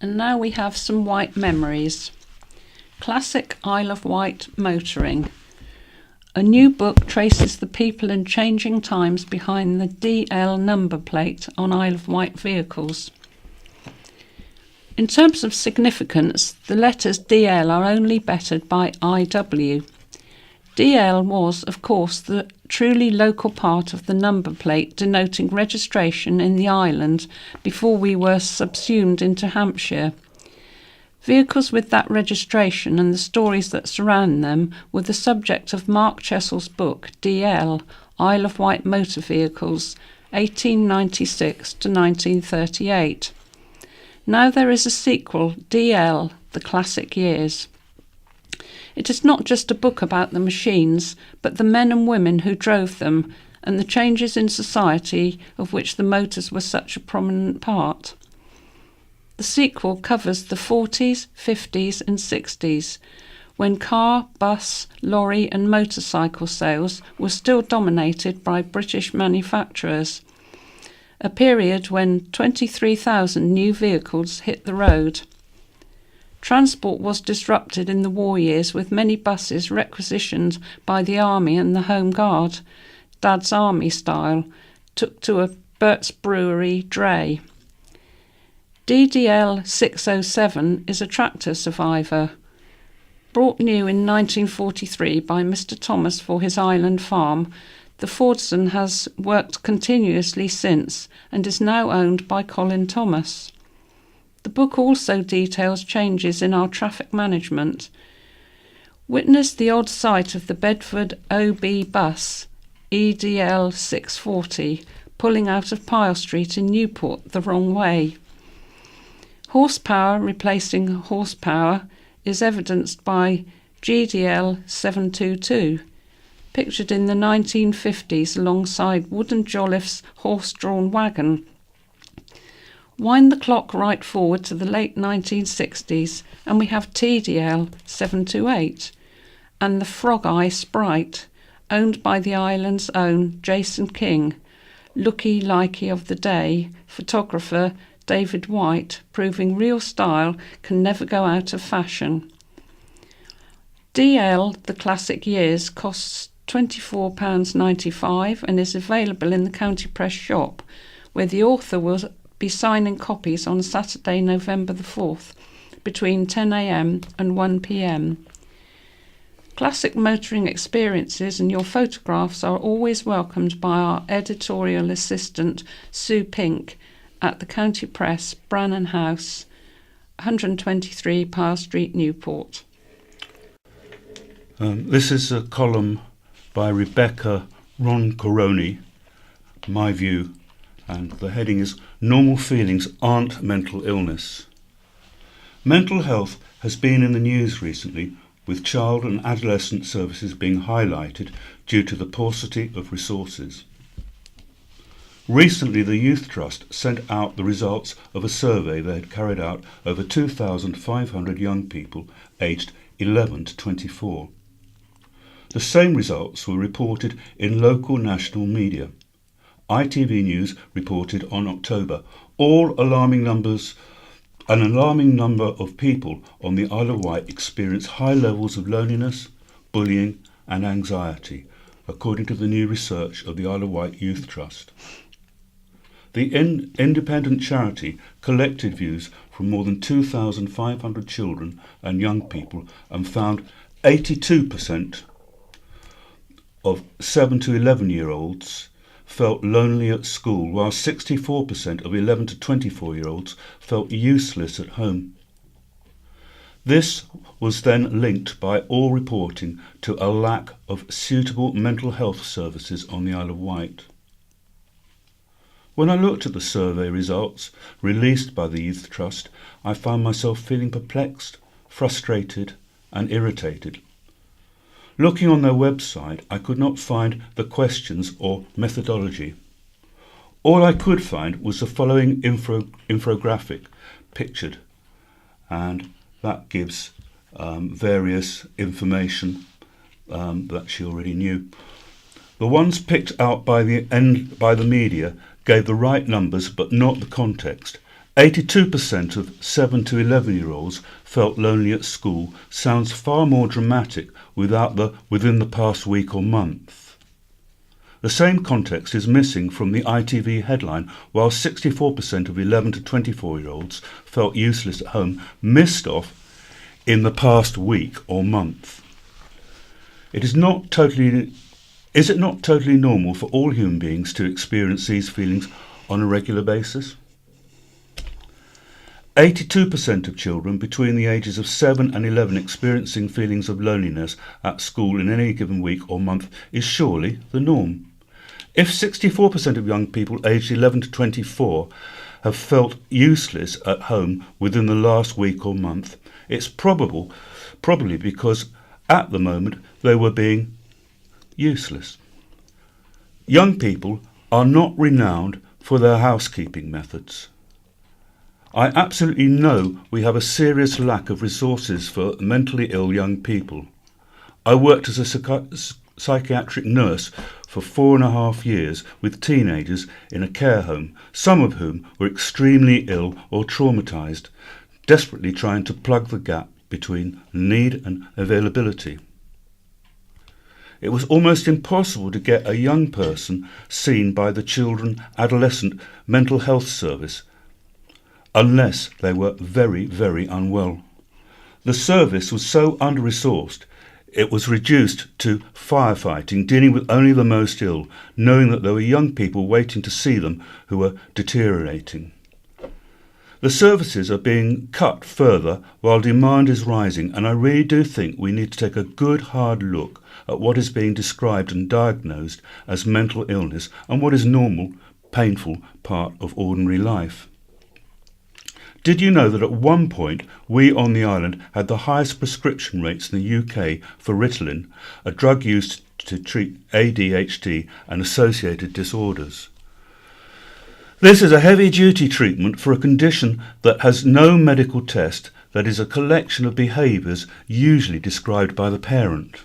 And now we have some Wight memories. Classic Isle of Wight motoring. A new book traces the people and changing times behind the DL number plate on Isle of Wight vehicles. In terms of significance, the letters DL are only bettered by IW. DL was, of course, the truly local part of the number plate denoting registration in the island before we were subsumed into Hampshire. Vehicles with that registration and the stories that surround them were the subject of Mark Chessel's book DL, Isle of Wight Motor Vehicles, 1896 to 1938. Now there is a sequel, DL, The Classic Years. It is not just a book about the machines, but the men and women who drove them and the changes in society of which the motors were such a prominent part. The sequel covers the 40s, 50s and 60s, when car, bus, lorry and motorcycle sales were still dominated by British manufacturers, a period when 23,000 new vehicles hit the road. Transport was disrupted in the war years, with many buses requisitioned by the Army and the Home Guard, Dad's Army style, took to a Bert's Brewery dray. DDL 607 is a tractor survivor. Brought new in 1943 by Mr. Thomas for his island farm, the Fordson has worked continuously since and is now owned by Colin Thomas. The book also details changes in our traffic management. Witness the odd sight of the Bedford OB bus, EDL 640, pulling out of Pyle Street in Newport the wrong way. Horsepower replacing horsepower is evidenced by GDL 722, pictured in the 1950s alongside Wooden Jolliffe's horse-drawn wagon. Wind the clock right forward to the late 1960s and we have TDL 728 and the Frog Eye Sprite, owned by the island's own Jason King, looky-likey of the day, photographer David Wight, proving real style can never go out of fashion. DL, The Classic Years, costs £24.95 and is available in the County Press shop, where the author will be signing copies on Saturday, November the 4th, between 10 a.m. and 1 p.m. Classic motoring experiences and your photographs are always welcomed by our editorial assistant, Sue Pink, at the County Press, Brannan House, 123 Pyle Street, Newport. This is a column by Rebecca Roncoroni, My View, and the heading is Normal Feelings Aren't Mental Illness. Mental health has been in the news recently, with child and adolescent services being highlighted due to the paucity of resources. Recently, the Youth Trust sent out the results of a survey they had carried out over 2,500 young people aged 11 to 24. The same results were reported in local national media. ITV News reported on October an alarming number of people on the Isle of Wight experience high levels of loneliness, bullying and anxiety, according to the new research of the Isle of Wight Youth Trust. The independent charity collected views from more than 2,500 children and young people and found 82% of 7 to 11-year-olds felt lonely at school, while 64% of 11 to 24-year-olds felt useless at home. This was then linked by all reporting to a lack of suitable mental health services on the Isle of Wight. When I looked at the survey results released by the Youth Trust, I found myself feeling perplexed, frustrated and irritated. Looking on their website, I could not find the questions or methodology. All I could find was the following infographic pictured, and that gives various information that she already knew. The ones picked out by the media gave the right numbers but not the context. 82% of 7 to 11-year-olds felt lonely at school sounds far more dramatic within the past week or month. The same context is missing from the ITV headline, while 64% of 11 to 24-year-olds felt useless at home, missed off in the past week or month. Is it not totally normal for all human beings to experience these feelings on a regular basis? 82% of children between the ages of 7 and 11 experiencing feelings of loneliness at school in any given week or month is surely the norm. If 64% of young people aged 11 to 24 have felt useless at home within the last week or month, it's probably because at the moment they were being useless. Young people are not renowned for their housekeeping methods. I absolutely know we have a serious lack of resources for mentally ill young people. I worked as a psychiatric nurse for 4.5 years with teenagers in a care home, some of whom were extremely ill or traumatised, desperately trying to plug the gap between need and availability. It was almost impossible to get a young person seen by the children adolescent mental health service unless they were very, very unwell. The service was so under-resourced it was reduced to firefighting, dealing with only the most ill, knowing that there were young people waiting to see them who were deteriorating. The services are being cut further while demand is rising, and I really do think we need to take a good hard look at what is being described and diagnosed as mental illness and what is normal, painful part of ordinary life. Did you know that at one point we on the island had the highest prescription rates in the UK for Ritalin, a drug used to treat ADHD and associated disorders? This is a heavy-duty treatment for a condition that has no medical test, that is a collection of behaviours usually described by the parent.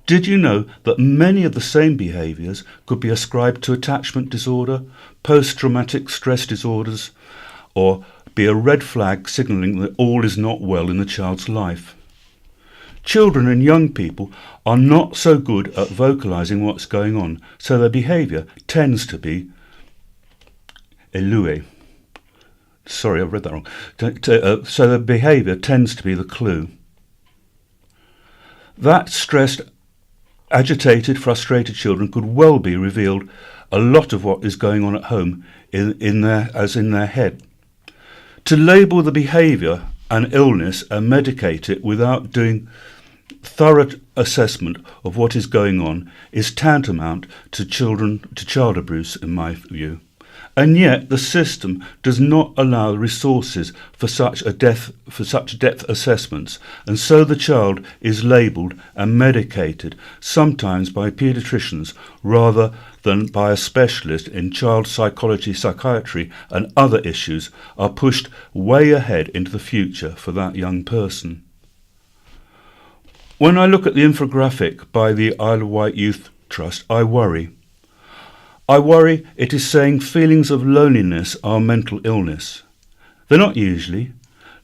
Did you know that many of the same behaviours could be ascribed to attachment disorder, post-traumatic stress disorders, or be a red flag signalling that all is not well in the child's life? Children and young people are not so good at vocalising what's going on, so their behaviour tends to be elué. Sorry, I read that wrong. So their behaviour tends to be the clue. That stressed, agitated, frustrated children could well be revealed a lot of what is going on at home in their head. To label the behaviour an illness and medicate it without doing thorough assessment of what is going on is tantamount to child abuse, in my view. And yet the system does not allow the resources for such depth assessments, and so the child is labelled and medicated, sometimes by paediatricians rather than by a specialist in child psychology, psychiatry and other issues, are pushed way ahead into the future for that young person. When I look at the infographic by the Isle of Wight Youth Trust, I worry. I worry it is saying feelings of loneliness are mental illness. They're not usually.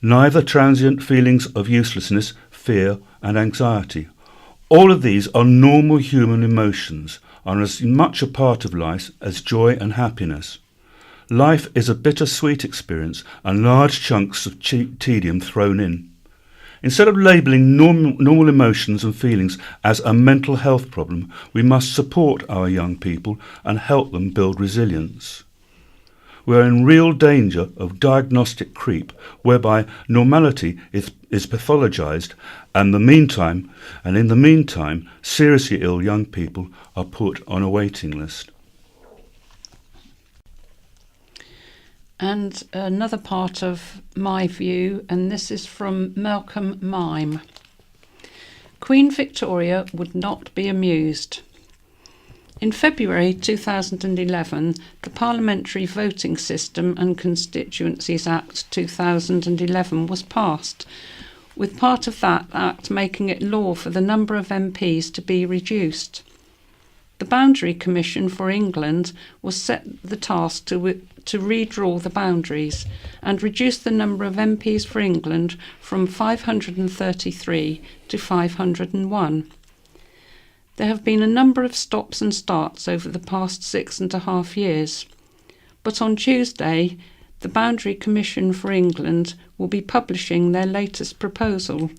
Neither transient feelings of uselessness, fear and anxiety. All of these are normal human emotions, are as much a part of life as joy and happiness. Life is a bittersweet experience and large chunks of tedium thrown in. Instead of labelling normal emotions and feelings as a mental health problem, we must support our young people and help them build resilience. We are in real danger of diagnostic creep, whereby normality is pathologised, and in the meantime, seriously ill young people are put on a waiting list. And another part of my view, and this is from Malcolm Mime. Queen Victoria would not be amused. In February 2011, the Parliamentary Voting System and Constituencies Act 2011 was passed, with part of that act making it law for the number of MPs to be reduced. The Boundary Commission for England was set the task to redraw the boundaries and reduce the number of MPs for England from 533 to 501. There have been a number of stops and starts over the past 6.5 years, but on Tuesday, the Boundary Commission for England will be publishing their latest proposal.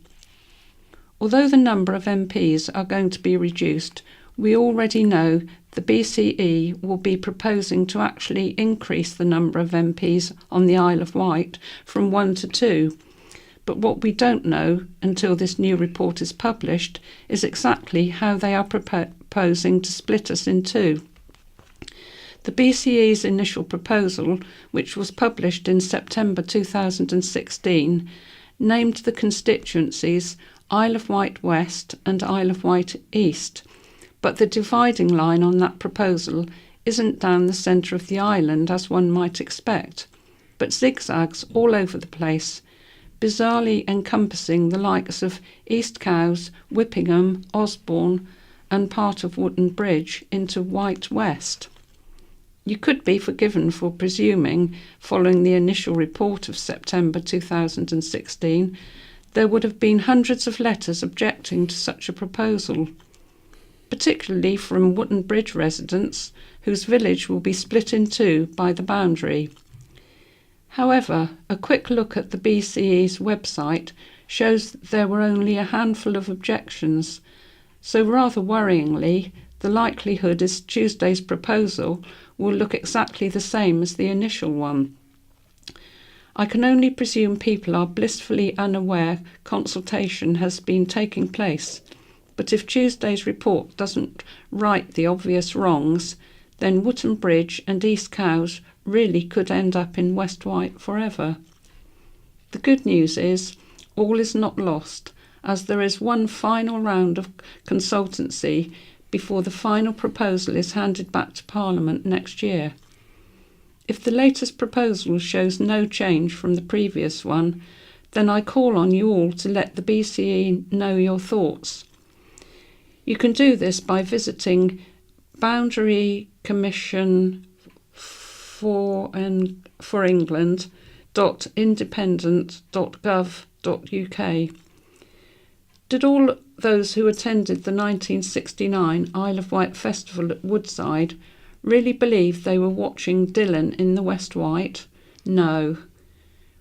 Although the number of MPs are going to be reduced, we already know the BCE will be proposing to actually increase the number of MPs on the Isle of Wight from 1 to 2. But what we don't know until this new report is published is exactly how they are proposing to split us in two. The BCE's initial proposal, which was published in September 2016, named the constituencies Isle of Wight West and Isle of Wight East, but the dividing line on that proposal isn't down the centre of the island as one might expect, but zigzags all over the place, bizarrely encompassing the likes of East Cowes, Whippingham, Osborne and part of Wootton Bridge into Wight West. You could be forgiven for presuming, following the initial report of September 2016, there would have been hundreds of letters objecting to such a proposal, particularly from Wootton Bridge residents whose village will be split in two by the boundary. However, a quick look at the BCE's website shows there were only a handful of objections, so rather worryingly, the likelihood is Tuesday's proposal will look exactly the same as the initial one. I can only presume people are blissfully unaware consultation has been taking place, but if Tuesday's report doesn't right the obvious wrongs, then Wootton Bridge and East Cowes really could end up in West Wight forever. The good news is, all is not lost, as there is one final round of consultancy before the final proposal is handed back to Parliament next year. If the latest proposal shows no change from the previous one, then I call on you all to let the BCE know your thoughts. You can do this by visiting Boundary Commission for England.independent.gov.uk. Did all those who attended the 1969 Isle of Wight Festival at Woodside really believe they were watching Dylan in the West Wight? No.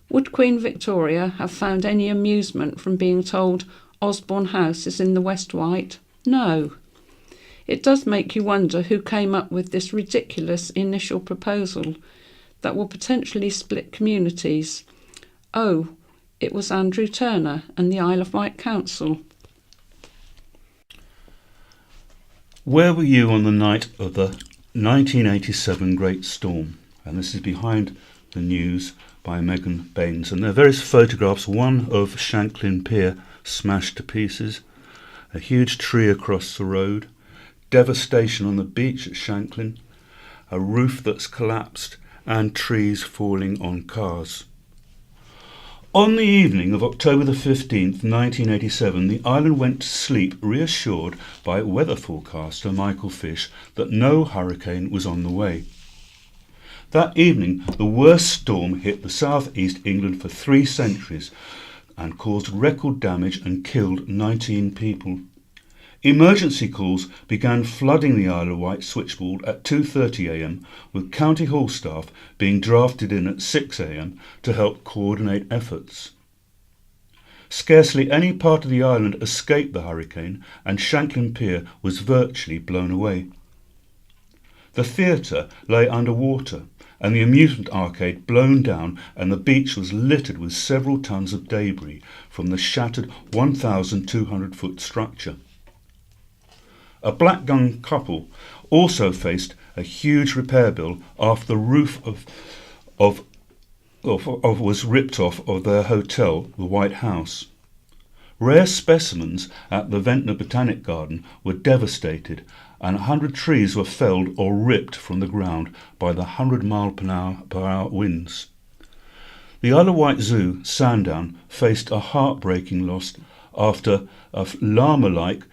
Would Queen Victoria have found any amusement from being told Osborne House is in the West Wight? No. It does make you wonder who came up with this ridiculous initial proposal that will potentially split communities. Oh, it was Andrew Turner and the Isle of Wight Council. Where were you on the night of the 1987 Great Storm? And this is behind the news by Megan Baines. And there are various photographs, one of Shanklin Pier smashed to pieces, a huge tree across the road, devastation on the beach at Shanklin, a roof that's collapsed, and trees falling on cars. On the evening of October the 15th, 1987, the island went to sleep reassured by weather forecaster Michael Fish that no hurricane was on the way. That evening, the worst storm hit the south-east England for 3 centuries and caused record damage and killed 19 people. Emergency calls began flooding the Isle of Wight switchboard at 2:30 a.m, with County Hall staff being drafted in at 6 a.m. to help coordinate efforts. Scarcely any part of the island escaped the hurricane, and Shanklin Pier was virtually blown away. The theatre lay under water, and the amusement arcade blown down, and the beach was littered with several tons of debris from the shattered 1,200-foot structure. A Blackgun couple also faced a huge repair bill after the roof was ripped off of their hotel, the White House. Rare specimens at the Ventnor Botanic Garden were devastated, and 100 trees were felled or ripped from the ground by the 100-mile-per-hour winds. The Isle of Wight Zoo, Sandown, faced a heartbreaking loss after a llama-like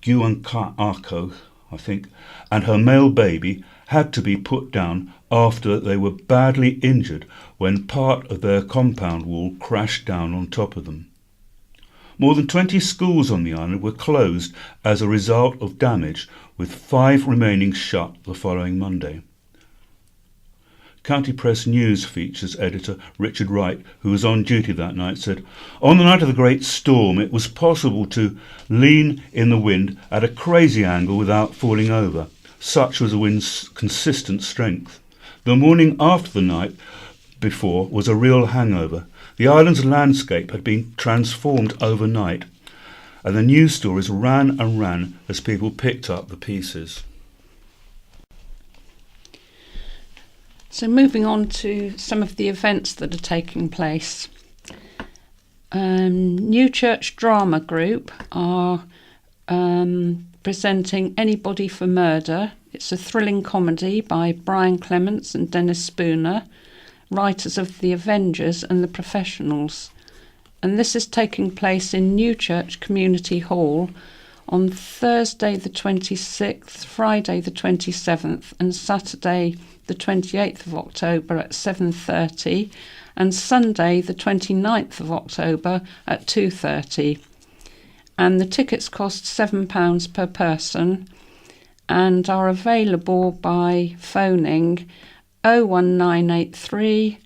Guancarco, I think, and her male baby had to be put down after they were badly injured when part of their compound wall crashed down on top of them. More than 20 schools on the island were closed as a result of damage, with 5 remaining shut the following Monday. County Press News features editor Richard Wright, who was on duty that night, said, "On the night of the great storm, it was possible to lean in the wind at a crazy angle without falling over. Such was the wind's consistent strength. The morning after the night before was a real hangover. The island's landscape had been transformed overnight, and the news stories ran and ran as people picked up the pieces." So moving on to some of the events that are taking place. New Church Drama Group are presenting Anybody for Murder. It's a thrilling comedy by Brian Clements and Dennis Spooner, writers of The Avengers and The Professionals. And this is taking place in New Church Community Hall on Thursday the 26th, Friday the 27th and Saturday the 28th of October at 7:30 and Sunday the 29th of October at 2:30. And the tickets cost £7 per person and are available by phoning 01983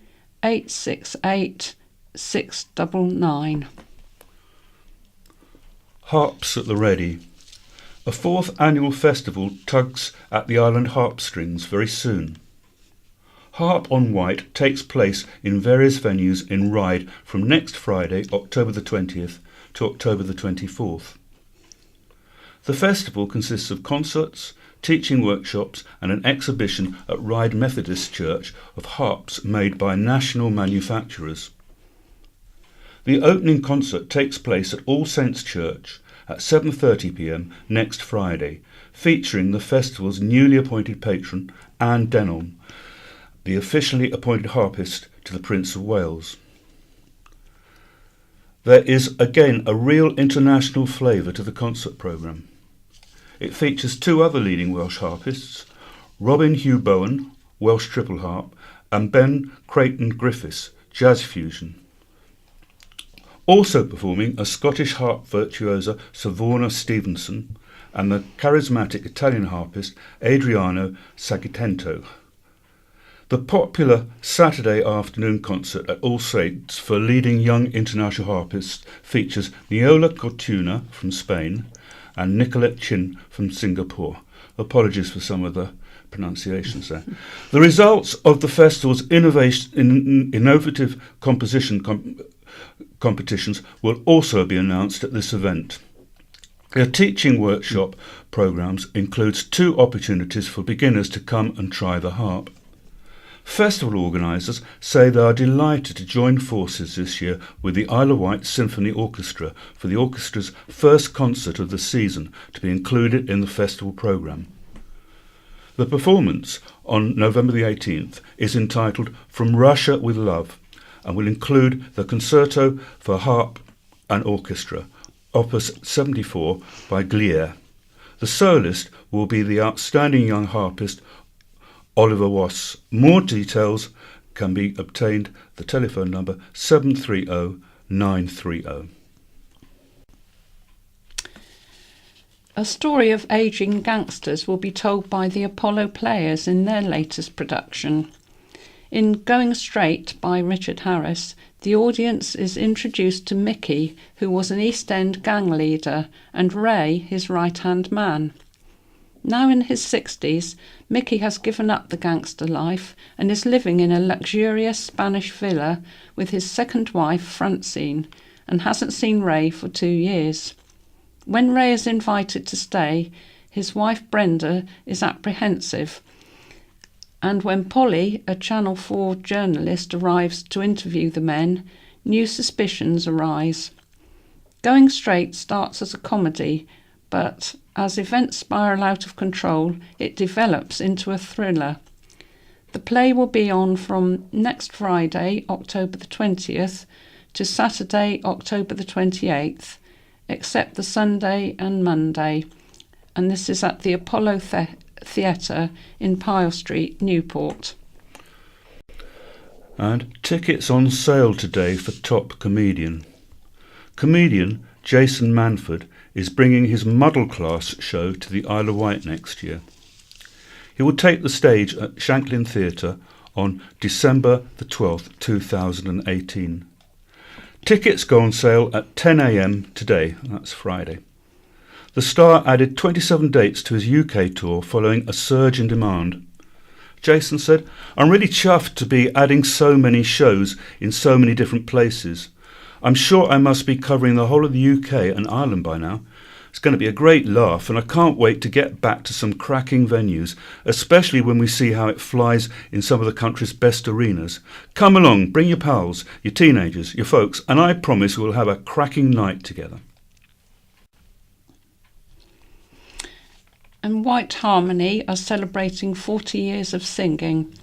868 699. Harps at the Ready. A 4th annual festival tugs at the island harp strings very soon. Harp on Wight takes place in various venues in Ryde from next Friday, October the 20th to October the 24th. The festival consists of concerts, teaching workshops and an exhibition at Ryde Methodist Church of harps made by national manufacturers. The opening concert takes place at All Saints Church at 7:30 p.m. next Friday, featuring the festival's newly appointed patron, Anne Denholm, the officially appointed harpist to the Prince of Wales. There is again a real international flavour to the concert programme. It features 2 other leading Welsh harpists, Robin Hugh Bowen, Welsh triple harp, and Ben Creighton Griffiths, jazz fusion. Also performing are Scottish harp virtuosa Savona Stevenson and the charismatic Italian harpist Adriano Sagitento. The popular Saturday afternoon concert at All Saints for leading young international harpists features Niola Cortuna from Spain and Nicolette Chin from Singapore. Apologies for some of the pronunciations there. The results of the festival's innovative composition competitions will also be announced at this event. The teaching workshop programmes includes 2 opportunities for beginners to come and try the harp. Festival organisers say they are delighted to join forces this year with the Isle of Wight Symphony Orchestra for the orchestra's first concert of the season to be included in the festival programme. The performance on November the 18th is entitled From Russia with Love and will include the Concerto for Harp and Orchestra, Opus 74 by Glier. The soloist will be the outstanding young harpist Oliver Wass. More details can be obtained at the telephone number 730 930. A story of ageing gangsters will be told by the Apollo Players in their latest production. In Going Straight by Richard Harris, the audience is introduced to Mickey, who was an East End gang leader, and Ray, his right-hand man. Now in his 60s, Mickey has given up the gangster life and is living in a luxurious Spanish villa with his second wife, Francine, and hasn't seen Ray for 2 years. When Ray is invited to stay, his wife Brenda is apprehensive, and when Polly, a Channel 4 journalist, arrives to interview the men, new suspicions arise. Going Straight starts as a comedy, but as events spiral out of control, it develops into a thriller. The play will be on from next Friday, October the 20th, to Saturday, October the 28th, except the Sunday and Monday, and this is at the Apollo Theatre in Pyle Street, Newport. And tickets on sale today for Top Comedian. Comedian Jason Manford is bringing his Muddle Class show to the Isle of Wight next year. He will take the stage at Shanklin Theatre on December the 12th, 2018. Tickets go on sale at 10 a.m. today, that's Friday. The star added 27 dates to his UK tour following a surge in demand. Jason said, "I'm really chuffed to be adding so many shows in so many different places. I'm sure I must be covering the whole of the UK and Ireland by now. It's going to be a great laugh, and I can't wait to get back to some cracking venues, especially when we see how it flies in some of the country's best arenas. Come along, bring your pals, your teenagers, your folks, and I promise we'll have a cracking night together. And Wight Harmony are celebrating 40 years of singing,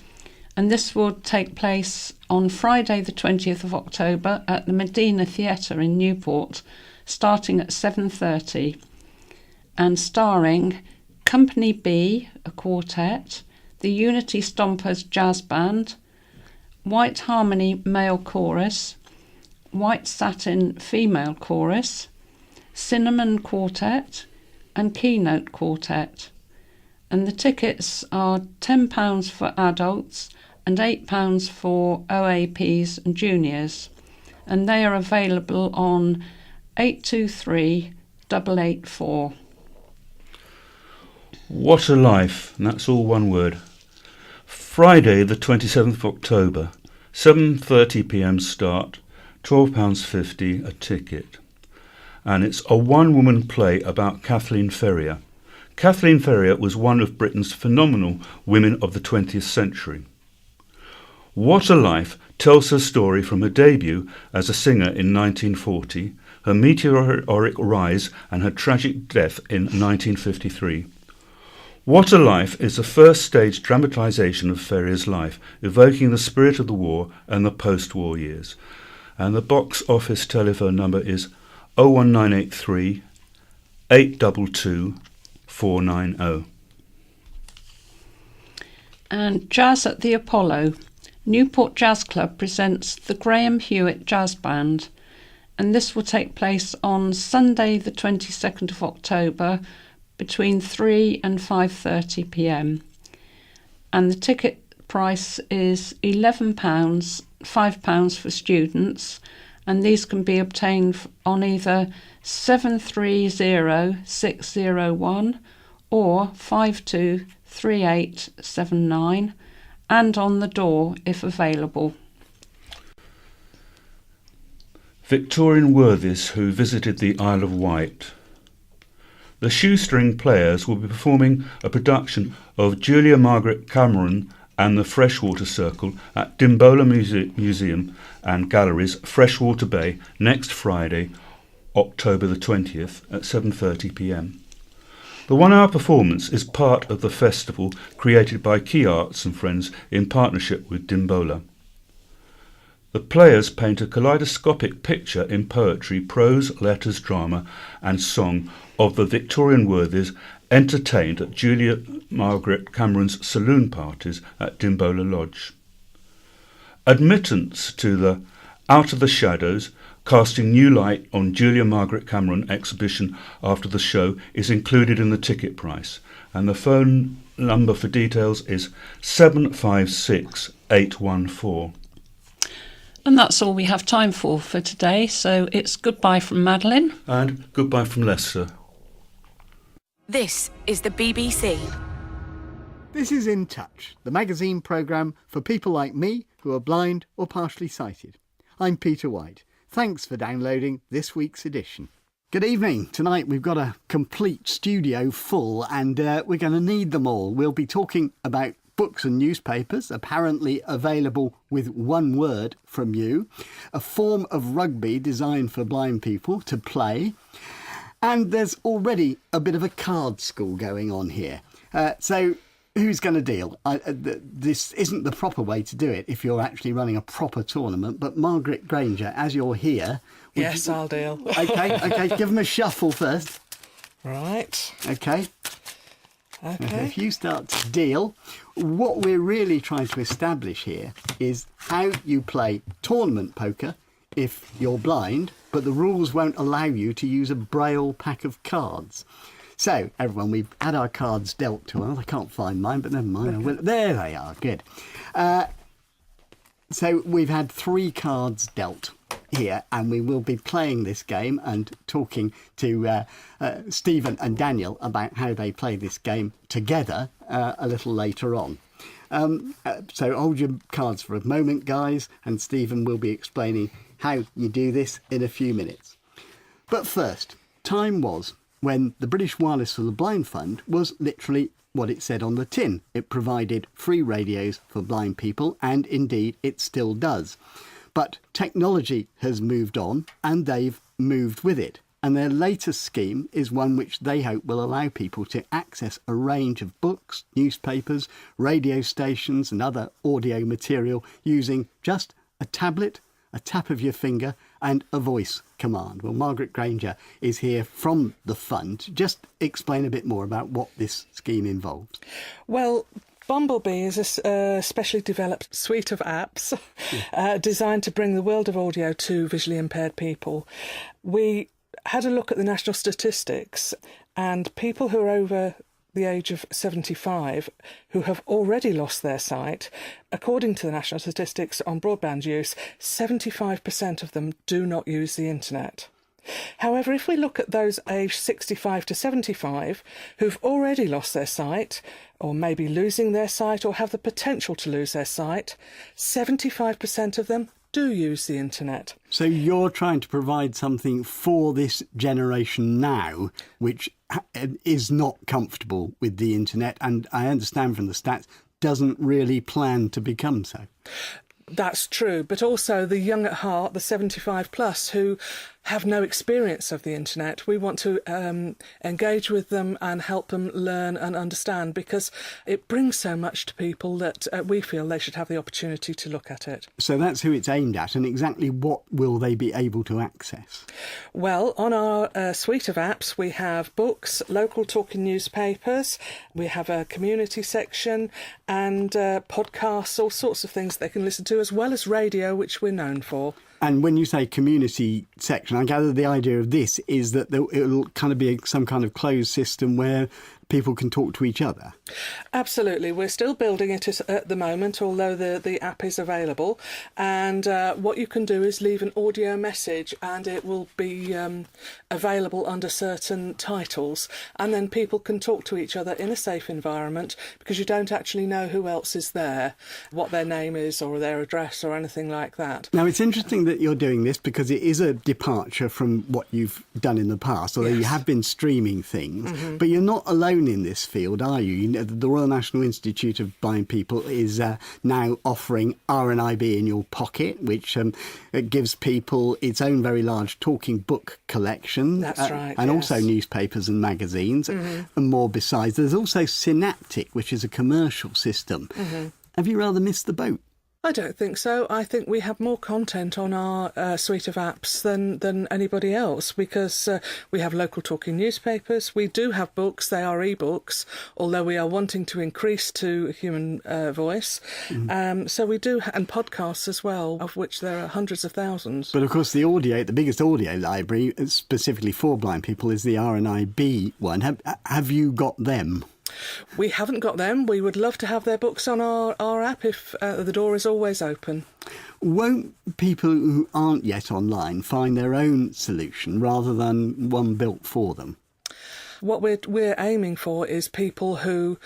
and this will take place on Friday the 20th of October at the Medina Theatre in Newport, starting at 7:30, and starring Company B, a quartet, the Unity Stompers Jazz Band, Wight Harmony Male Chorus, Wight Satin Female Chorus, Cinnamon Quartet and Keynote Quartet. And the tickets are £10 for adults and £8 for OAPs and juniors, and they are available on 823 884. What a life, and that's all one word. Friday the 27th of October, 7:30pm start, £12.50 a ticket. And it's a one-woman play about Kathleen Ferrier. Kathleen Ferrier was one of Britain's phenomenal women of the 20th century. What a Life tells her story from her debut as a singer in 1940, her meteoric rise and her tragic death in 1953. What a Life is the first stage dramatisation of Ferrier's life, evoking the spirit of the war and the post-war years. And the box office telephone number is 01983 822 490. And Jazz at the Apollo. Newport Jazz Club presents the Graham Hewitt Jazz Band, and this will take place on Sunday the 22nd of October between 3 and 5:30pm. And the ticket price is £11, £5 for students, and these can be obtained on either 730601 or 523879, and on the door if available. Victorian worthies who visited the Isle of Wight. The Shoestring Players will be performing a production of Julia Margaret Cameron and the Freshwater Circle at Dimbola Museum and Galleries, Freshwater Bay, next Friday, October the 20th at 7:30pm. The one-hour performance is part of the festival created by Key Arts and Friends in partnership with Dimbola. The players paint a kaleidoscopic picture in poetry, prose, letters, drama and song of the Victorian worthies entertained at Julia Margaret Cameron's saloon parties at Dimbola Lodge. Admittance to the Out of the Shadows, Casting New Light on Julia Margaret Cameron exhibition after the show is included in the ticket price, and the phone number for details is 756 814. And that's all we have time for today, so it's goodbye from Madeline. And goodbye from Leicester. This is the BBC. This is In Touch, the magazine programme for people like me who are blind or partially sighted. I'm Peter Wight. Thanks for downloading this week's edition. Good evening. Tonight we've got a complete studio full and we're going to need them all. We'll be talking about books and newspapers, apparently available with one word from you, a form of rugby designed for blind people to play, and there's already a bit of a card school going on here. So who's going to deal? This isn't the proper way to do it if you're actually running a proper tournament, but Margaret Granger, as you're here... Yes, I'll deal. OK, give them a shuffle first. Right. OK. OK. If you start to deal, what we're really trying to establish here is how you play tournament poker if you're blind, but the rules won't allow you to use a braille pack of cards. So, everyone, we've had our cards dealt to us. I can't find mine, but never mind. Okay. There they are, good. So, we've had 3 cards dealt here, and we will be playing this game and talking to Stephen and Daniel about how they play this game together a little later on. So, hold your cards for a moment, guys, and Stephen will be explaining how you do this in a few minutes. But first, time was when the British Wireless for the Blind Fund was literally what it said on the tin. It provided free radios for blind people, and indeed it still does. But technology has moved on and they've moved with it. And their latest scheme is one which they hope will allow people to access a range of books, newspapers, radio stations and other audio material using just a tablet, a tap of your finger and a voice command. Well, Margaret Granger is here from the fund. Just explain a bit more about what this scheme involves. Well, Bumblebee is a specially developed suite of apps designed to bring the world of audio to visually impaired people. We had a look at the national statistics, and people who are over the age of 75 who have already lost their sight, according to the national statistics on broadband use, 75% of them do not use the internet. However, if we look at those aged 65 to 75 who've already lost their sight, or maybe losing their sight, or have the potential to lose their sight, 75% of them do use the internet. So you're trying to provide something for this generation now, which is not comfortable with the internet, and I understand from the stats, doesn't really plan to become so. That's true, but also the young at heart, the 75 plus, who have no experience of the internet. We want to engage with them and help them learn and understand, because it brings so much to people that we feel they should have the opportunity to look at it. So that's who it's aimed at, and exactly what will they be able to access? Well, on our suite of apps, we have books, local talking newspapers, we have a community section, and podcasts, all sorts of things they can listen to, as well as radio, which we're known for. And when you say community section, I gather the idea of this is that it'll kind of be some kind of closed system where people can talk to each other. Absolutely. We're still building it at the moment, although the app is available. And what you can do is leave an audio message, and it will be available under certain titles. And then people can talk to each other in a safe environment, because you don't actually know who else is there, what their name is or their address or anything like that. Now, it's interesting that you're doing this, because it is a departure from what you've done in the past, although you have been streaming things. Mm-hmm. But you're not alone in this field, are you? You know, the Royal National Institute of Blind People is now offering RNIB in your pocket, which gives people its own very large talking book collection. That's right. And also newspapers and magazines, and more besides. There's also Synaptic, which is a commercial system. Mm-hmm. Have you rather missed the boat? I don't think so. I think we have more content on our suite of apps than anybody else, because we have local talking newspapers. We do have books. They are e-books, although we are wanting to increase to human voice. So we do, and podcasts as well, of which there are hundreds of thousands. But of course, the biggest audio library, specifically for blind people, is the RNIB one. Have you got them? We haven't got them. We would love to have their books on our app if the door is always open. Won't people who aren't yet online find their own solution rather than one built for them? What we're aiming for is people who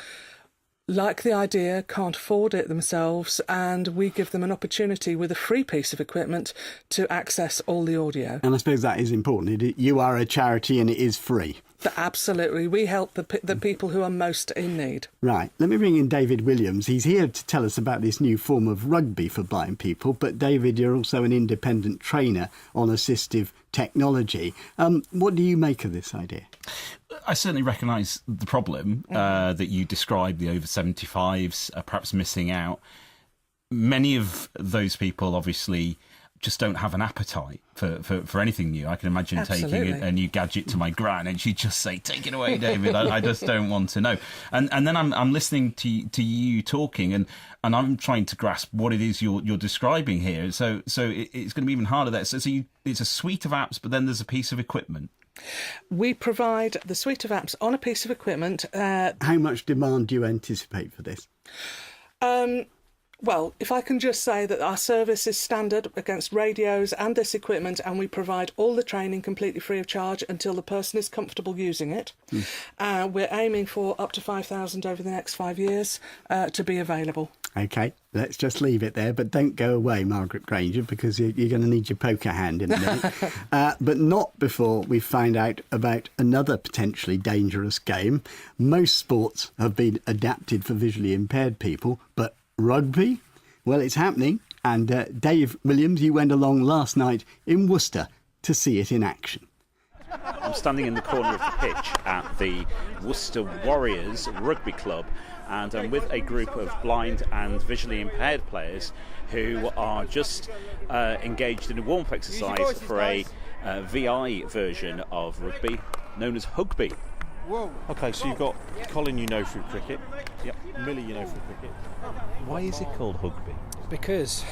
like the idea, can't afford it themselves, and we give them an opportunity with a free piece of equipment to access all the audio. And I suppose that is important. You are a charity and it is free. Absolutely. We help the people who are most in need. Right. Let me bring in David Williams. He's here to tell us about this new form of rugby for blind people. But David, you're also an independent trainer on assistive technology. What do you make of this idea? I certainly recognise the problem that you described, the over 75s perhaps missing out. Many of those people obviously just don't have an appetite for anything new. I can imagine taking a new gadget to my gran and she'd just say, "Take it away, David. I just don't want to know." And then I'm listening to you talking and I'm trying to grasp what it is you're describing here. So it's going to be even harder there. So it's a suite of apps, but then there's a piece of equipment. We provide the suite of apps on a piece of equipment. How much demand do you anticipate for this? Well, if I can just say that our service is standard against radios and this equipment, and we provide all the training completely free of charge until the person is comfortable using it. We're aiming for up to 5,000 over the next 5 years to be available. OK, let's just leave it there, but don't go away, Margaret Granger, because you're going to need your poker hand in a minute. But not before we find out about another potentially dangerous game. Most sports have been adapted for visually impaired people, but rugby? Well, it's happening. And Dave Williams, you went along last night in Worcester to see it in action. I'm standing in the corner of the pitch at the Worcester Warriors Rugby Club, and I'm with a group of blind and visually impaired players who are just engaged in a warm-up exercise for a VI version of rugby known as Hugby. Whoa. OK, so you've got Colin, you know, through cricket. Yep. Millie, you know, through cricket. Why is it called Hugby? Because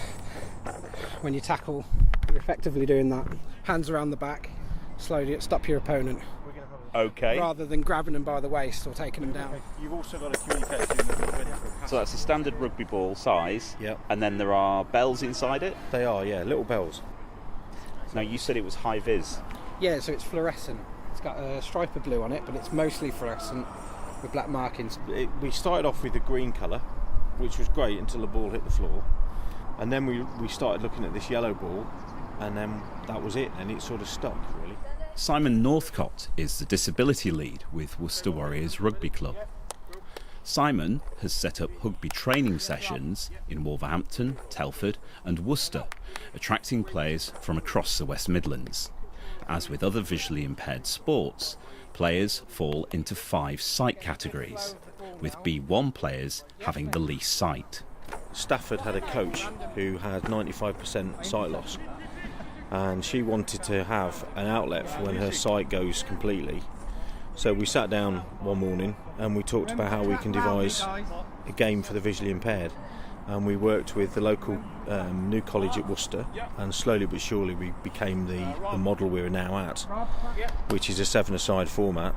when you tackle, you're effectively doing that. Hands around the back, slowly stop your opponent. OK. Rather than grabbing them by the waist or taking them down. Okay. You've also got a communication with. So that's a standard rugby ball size. Yep. And then there are bells inside it? They are, yeah, little bells. Now, you said it was high vis. Yeah, so it's fluorescent. It's got a stripe of blue on it, but it's mostly fluorescent with black markings. We started off with the green colour, which was great until the ball hit the floor. And then we started looking at this yellow ball, and then that was it, and it sort of stuck, really. Simon Northcott is the disability lead with Worcester Warriors Rugby Club. Simon has set up Hugby training sessions in Wolverhampton, Telford and Worcester, attracting players from across the West Midlands. As with other visually impaired sports, players fall into 5 sight categories, with B1 players having the least sight. Stafford had a coach who had 95% sight loss, and she wanted to have an outlet for when her sight goes completely. So we sat down one morning and we talked about how we can devise a game for the visually impaired, and we worked with the local new college at Worcester, and slowly but surely we became the model we're now at, which is a 7-a-side format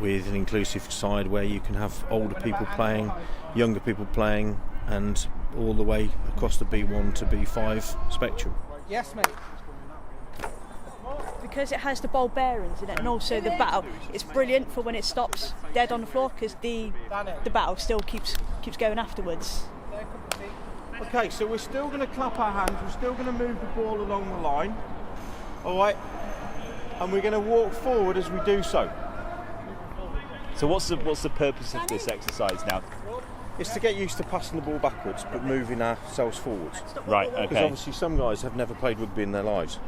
with an inclusive side where you can have older people playing, younger people playing, and all the way across the B1 to B5 spectrum. Yes, mate. Because it has the ball bearings in it, and also the bow, it's brilliant for when it stops dead on the floor, because the bow still keeps going afterwards. Okay, so we're still going to clap our hands, we're still going to move the ball along the line, alright, and we're going to walk forward as we do so. So what's the purpose of this exercise now? It's to get used to passing the ball backwards but moving ourselves forwards. Right, okay. Because obviously some guys have never played rugby in their lives.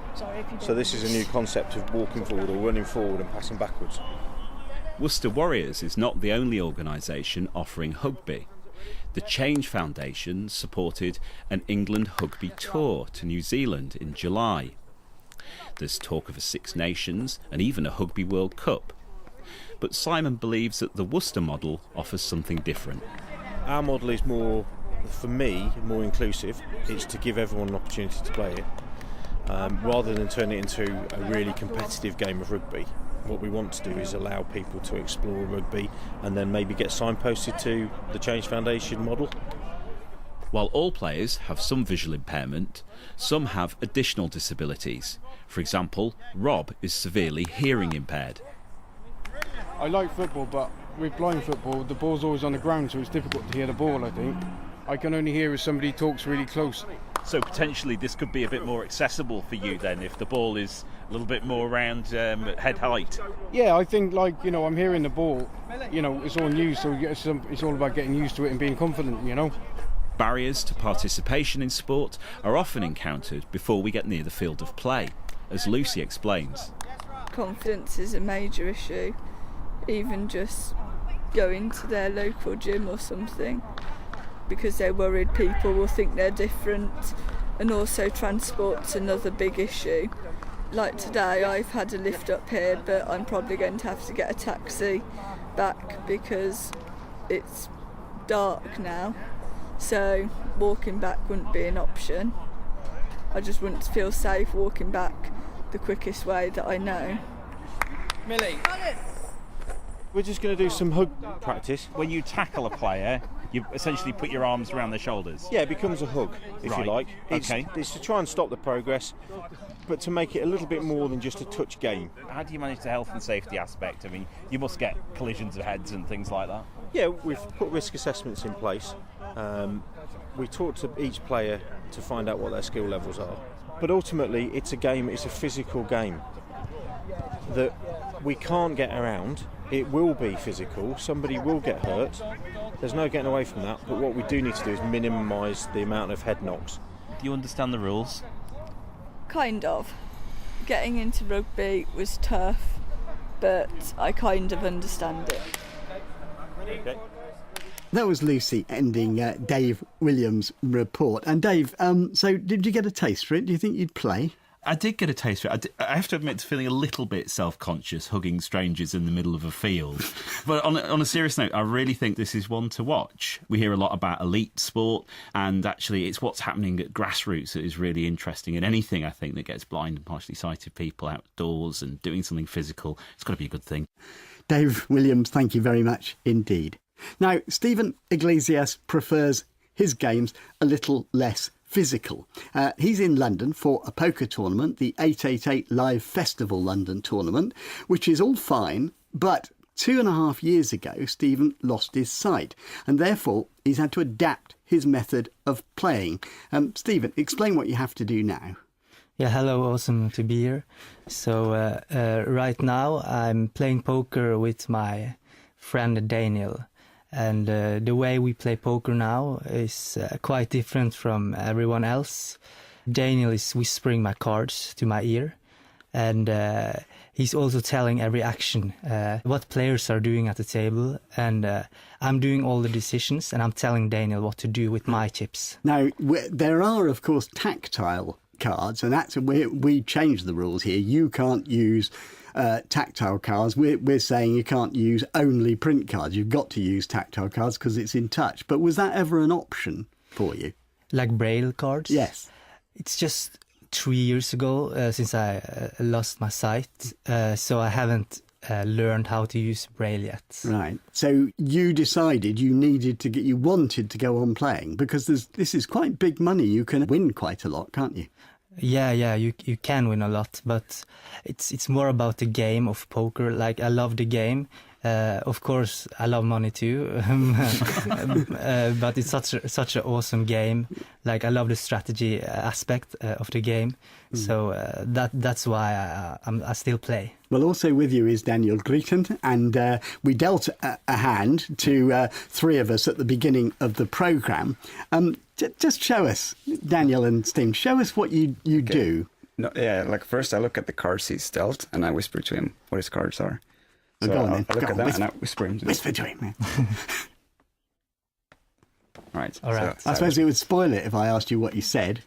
So this is a new concept of walking forward or running forward and passing backwards. Worcester Warriors is not the only organisation offering Hugby. The Change Foundation supported an England Hugby tour to New Zealand in July. There's talk of a Six Nations and even a Hugby World Cup. But Simon believes that the Worcester model offers something different. Our model is more, for me, more inclusive. It's to give everyone an opportunity to play it. Rather than turn it into a really competitive game of rugby, what we want to do is allow people to explore rugby and then maybe get signposted to the Change Foundation model. While all players have some visual impairment, some have additional disabilities. For example, Rob is severely hearing impaired. I like football, but with blind football, the ball's always on the ground, so it's difficult to hear the ball, I think. I can only hear if somebody talks really close. So potentially this could be a bit more accessible for you then, if the ball is a little bit more around head height. Yeah, I think, I'm hearing the ball, it's all new, so it's all about getting used to it and being confident, Barriers to participation in sport are often encountered before we get near the field of play, as Lucy explains. Confidence is a major issue, even just going to their local gym or something, because they're worried people will think they're different, and also transport's another big issue. Like today, I've had a lift up here, but I'm probably going to have to get a taxi back because it's dark now, so walking back wouldn't be an option. I just wouldn't feel safe walking back the quickest way that I know. Millie. We're just going to do some hug practice. When you tackle a player, you essentially put your arms around their shoulders. Yeah, it becomes a hug, if Right. you like. Okay. It's to try and stop the progress, but to make it a little bit more than just a touch game. How do you manage the health and safety aspect? I mean, you must get collisions of heads and things like that. Yeah, we've put risk assessments in place. We talk to each player to find out what their skill levels are. But ultimately, it's a game, it's a physical game that we can't get around. It will be physical, somebody will get hurt. There's no getting away from that, but what we do need to do is minimise the amount of head knocks. Do you understand the rules? Kind of. Getting into rugby was tough, but I kind of understand it. Okay. That was Lucy ending Dave Williams' report. And Dave, so did you get a taste for it? Do you think you'd play? I did get a taste for it. I have to admit to feeling a little bit self-conscious hugging strangers in the middle of a field. But on a serious note, I really think this is one to watch. We hear a lot about elite sport, and actually it's what's happening at grassroots that is really interesting. And anything, I think, that gets blind and partially sighted people outdoors and doing something physical, it's got to be a good thing. Dave Williams, thank you very much indeed. Now, Stephen Iglesias prefers his games a little less physical. He's in London for a poker tournament, the 888 Live Festival London tournament, which is all fine, but 2.5 years ago, Stephen lost his sight, and therefore he's had to adapt his method of playing. Stephen, explain what you have to do now. Yeah, hello, awesome to be here. So right now I'm playing poker with my friend Daniel. And the way we play poker now is quite different from everyone else. Daniel is whispering my cards to my ear. And he's also telling every action, what players are doing at the table. And I'm doing all the decisions, and I'm telling Daniel what to do with my chips. Now, there are, of course, tactile cards, and that's where we changed the rules here. You can't use tactile cards. We're saying you can't use only print cards. You've got to use tactile cards because it's in touch. But was that ever an option for you? Like Braille cards? Yes. It's just 3 years ago since I lost my sight, so I haven't learned how to use Braille yet. Right. So you decided you wanted to go on playing because this is quite big money. You can win quite a lot, can't you? Yeah, you can win a lot, but it's more about the game of poker. Like, I love the game. Of course, I love money too, but it's such an awesome game. Like, I love the strategy aspect of the game, so that's why I still play. Well, also with you is Daniel Greeton, and we dealt a hand to three of us at the beginning of the programme. Just show us, Daniel and Steve, show us what you do. No, yeah, like first I look at the cards he's dealt and I whisper to him what his cards are. So go on, then. I look at them and I whisper him. Whisper to him. Right. All right. I suppose it would spoil it if I asked you what you said.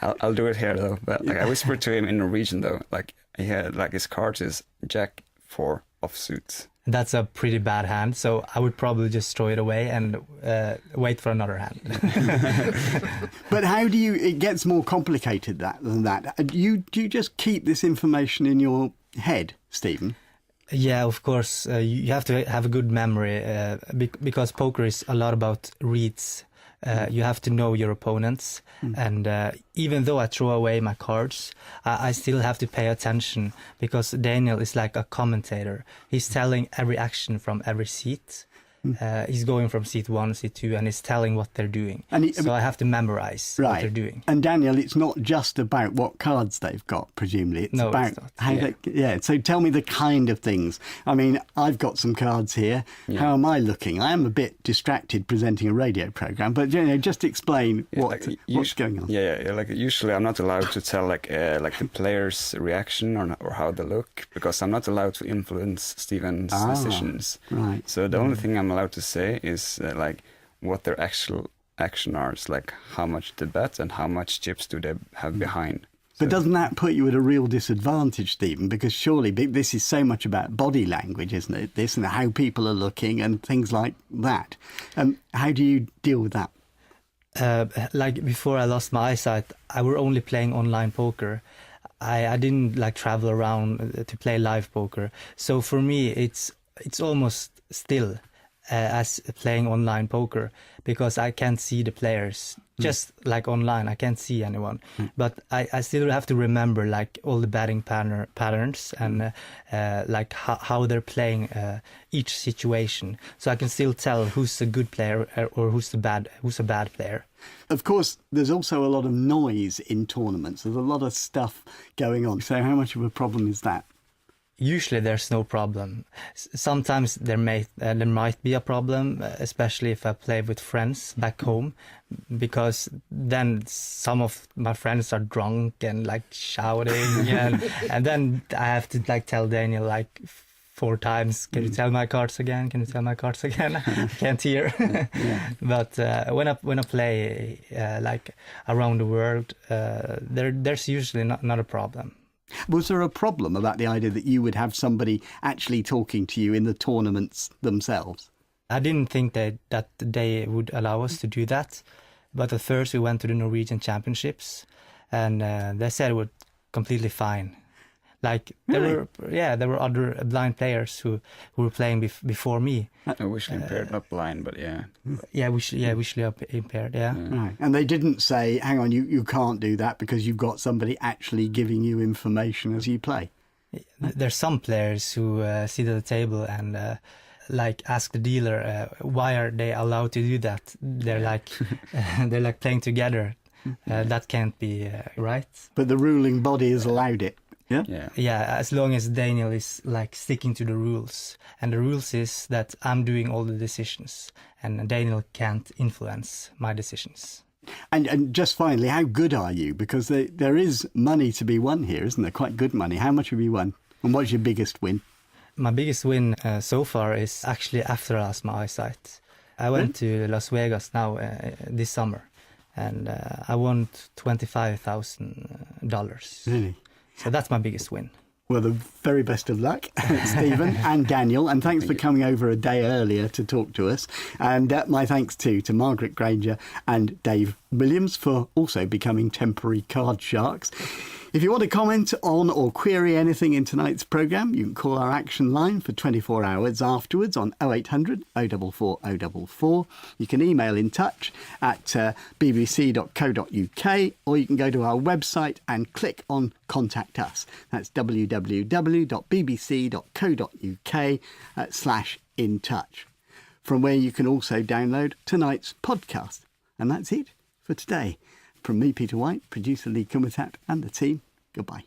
I'll do it here though. But like, I whispered to him in Norwegian though. Like he had his cards is Jack 4 offsuit. That's a pretty bad hand, so I would probably just throw it away and wait for another hand. But how do you? It gets more complicated than that. Do you just keep this information in your head, Stephen? Yeah, of course. You have to have a good memory because poker is a lot about reads. You have to know your opponents. And even though I throw away my cards, I still have to pay attention because Daniel is like a commentator. He's telling every action from every seat. He's going from seat 1, seat 2, and he's telling what they're doing. So I have to memorize what they're doing. And Daniel, it's not just about what cards they've got, presumably. It's about it's not. how So tell me the kind of things. I mean, I've got some cards here. Yeah. How am I looking? I am a bit distracted presenting a radio programme, but just explain what's going on. Yeah. Like usually, I'm not allowed to tell like the player's reaction or how they look because I'm not allowed to influence Stephen's decisions. Right. So the only thing I'm allowed to say is what their actual action are. It's like how much they bet and how much chips do they have behind. But doesn't that put you at a real disadvantage, Stephen? Because surely this is so much about body language, isn't it? This and how people are looking and things like that. How do you deal with that? Like before I lost my eyesight, I were only playing online poker. I didn't travel around to play live poker. So for me, it's it's almost still as playing online poker, because I can't see the players. Just like online, I can't see anyone. But I still have to remember like all the batting patterns and like how they're playing each situation. So I can still tell who's a good player or who's a bad player. Of course, there's also a lot of noise in tournaments. There's a lot of stuff going on. So how much of a problem is that? Usually there's no problem. Sometimes there might be a problem, especially if I play with friends back home, because then some of my friends are drunk and like shouting, and then I have to like tell Daniel like 4 times, can you tell my cards again? Can you tell my cards again? I can't hear. But when I play like around the world, there's usually not a problem. Was there a problem about the idea that you would have somebody actually talking to you in the tournaments themselves? I didn't think that they would allow us to do that. But at first we went to the Norwegian Championships, and they said it was completely fine. Like there were other blind players who were playing before me. Visually impaired, not blind, but yeah. Visually impaired, yeah. Right. And they didn't say, hang on, you can't do that because you've got somebody actually giving you information as you play. There's some players who sit at the table and like ask the dealer, why are they allowed to do that? They're like they're like playing together. That can't be right. But the ruling body has allowed it. Yeah, as long as Daniel is like sticking to the rules. And the rules is that I'm doing all the decisions and Daniel can't influence my decisions. And just finally, how good are you? Because there is money to be won here, isn't there? Quite good money. How much have you won? And what's your biggest win? My biggest win so far is actually after I lost my eyesight. I went to Las Vegas now this summer, and I won $25,000. Really? So that's my biggest win. Well, the very best of luck, Stephen and Daniel, and thanks for coming over a day earlier to talk to us. And my thanks too to Margaret Granger and Dave Williams for also becoming temporary card sharks. If you want to comment on or query anything in tonight's programme, you can call our action line for 24 hours afterwards on 0800 044 044. You can email in touch at bbc.co.uk, or you can go to our website and click on Contact Us. That's www.bbc.co.uk/intouch, from where you can also download tonight's podcast. And that's it for today. From me, Peter Wight, producer Lee Kummetat and the team, goodbye.